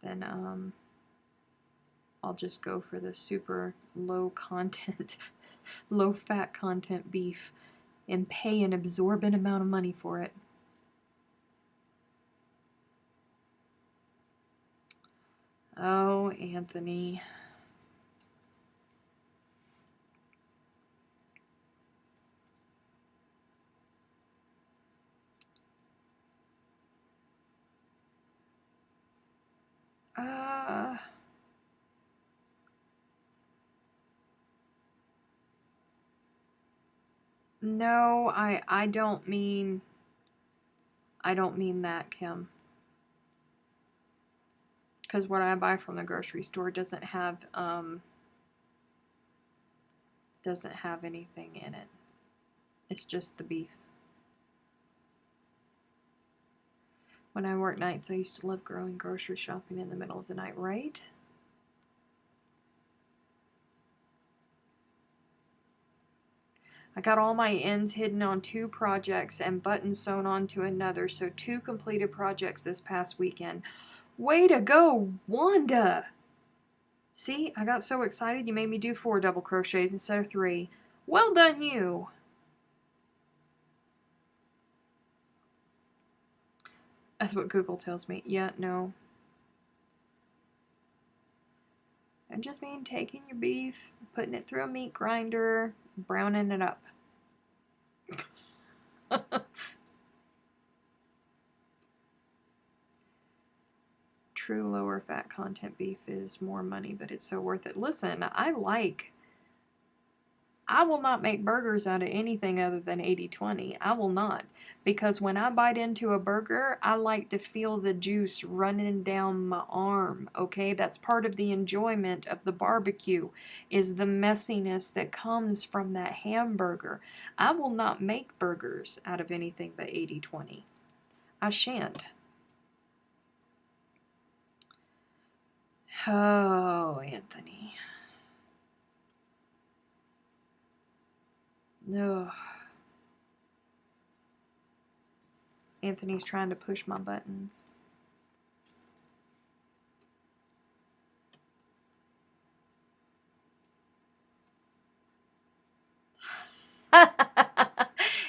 then I'll just go for the super low content, low fat content beef and pay an absorbent amount of money for it. Oh, Anthony. No, I don't mean that, Kim. Because what I buy from the grocery store doesn't have anything in it. It's just the beef. When I worked nights, I used to love going grocery shopping in the middle of the night, right? I got all my ends hidden on 2 projects and buttons sewn onto another, so 2 completed projects this past weekend. Way to go, Wanda! See, I got so excited you made me do 4 double crochets instead of 3. Well done, you! That's what Google tells me. Yeah, no. I just mean taking your beef, putting it through a meat grinder, browning it up. True lower fat content beef is more money, but it's so worth it. Listen, I will not make burgers out of anything other than 80/20. I will not. Because when I bite into a burger, I like to feel the juice running down my arm, okay? That's part of the enjoyment of the barbecue, is the messiness that comes from that hamburger. I will not make burgers out of anything but 80/20. I shan't. Oh, Anthony. No. Anthony's trying to push my buttons.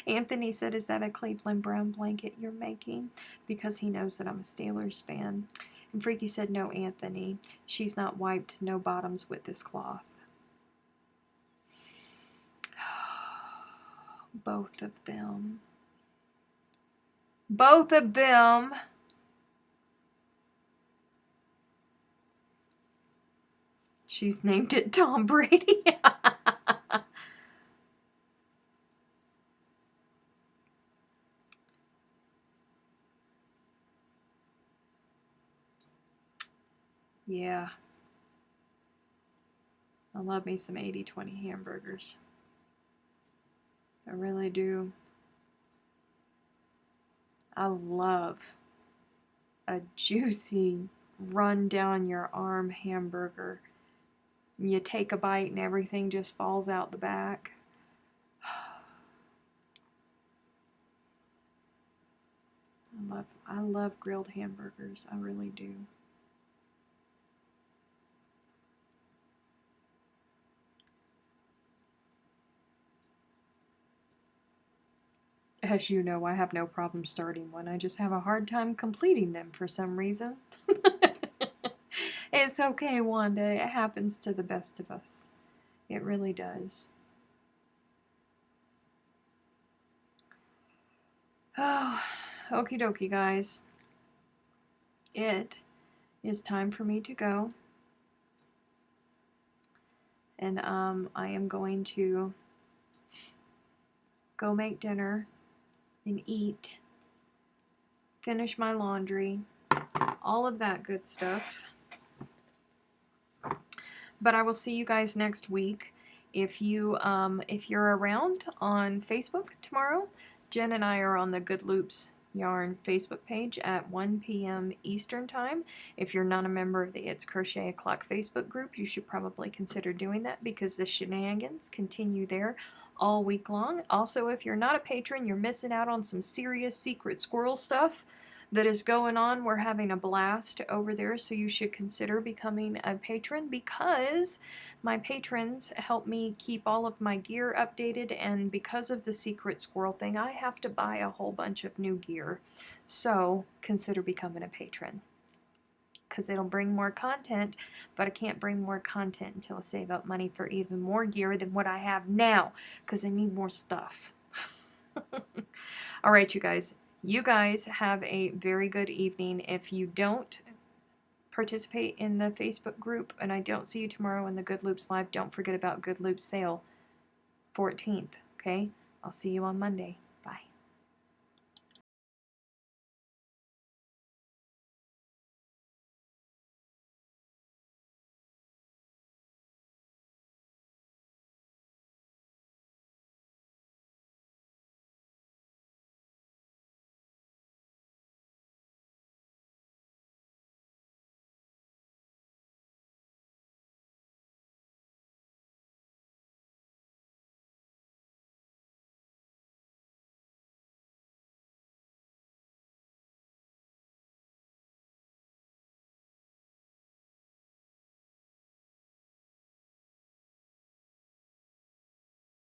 Anthony said, is that a Cleveland brown blanket you're making? Because he knows that I'm a Steelers fan. And Freaky said, no, Anthony. She's not wiped no bottoms with this cloth. Both of them. Both of them. She's named it Tom Brady. Yeah. I love me some 80/20 hamburgers. I really do. I love a juicy, run down your arm hamburger. You take a bite and everything just falls out the back. I love grilled hamburgers. I really do. As you know, I have no problem starting one. I just have a hard time completing them for some reason. It's okay, Wanda. It happens to the best of us. It really does. Oh, okie dokie, guys. It is time for me to go. And I am going to go make dinner and eat, finish my laundry, all of that good stuff. But I will see you guys next week. If you're around on Facebook tomorrow, Jen and I are on the Good Loops Yarn Facebook page at 1 p.m. Eastern Time. If you're not a member of the It's Crochet O'Clock Facebook group, you should probably consider doing that because the shenanigans continue there all week long. Also, if you're not a patron, you're missing out on some serious secret squirrel stuff that is going on. We're having a blast over there, so you should consider becoming a patron because my patrons help me keep all of my gear updated, and because of the secret squirrel thing, I have to buy a whole bunch of new gear. So consider becoming a patron because it'll bring more content, but I can't bring more content until I save up money for even more gear than what I have now because I need more stuff. All right, you guys. You guys have a very good evening. If you don't participate in the Facebook group and I don't see you tomorrow in the Good Loops Live, don't forget about Good Loops sale 14th, okay? I'll see you on Monday.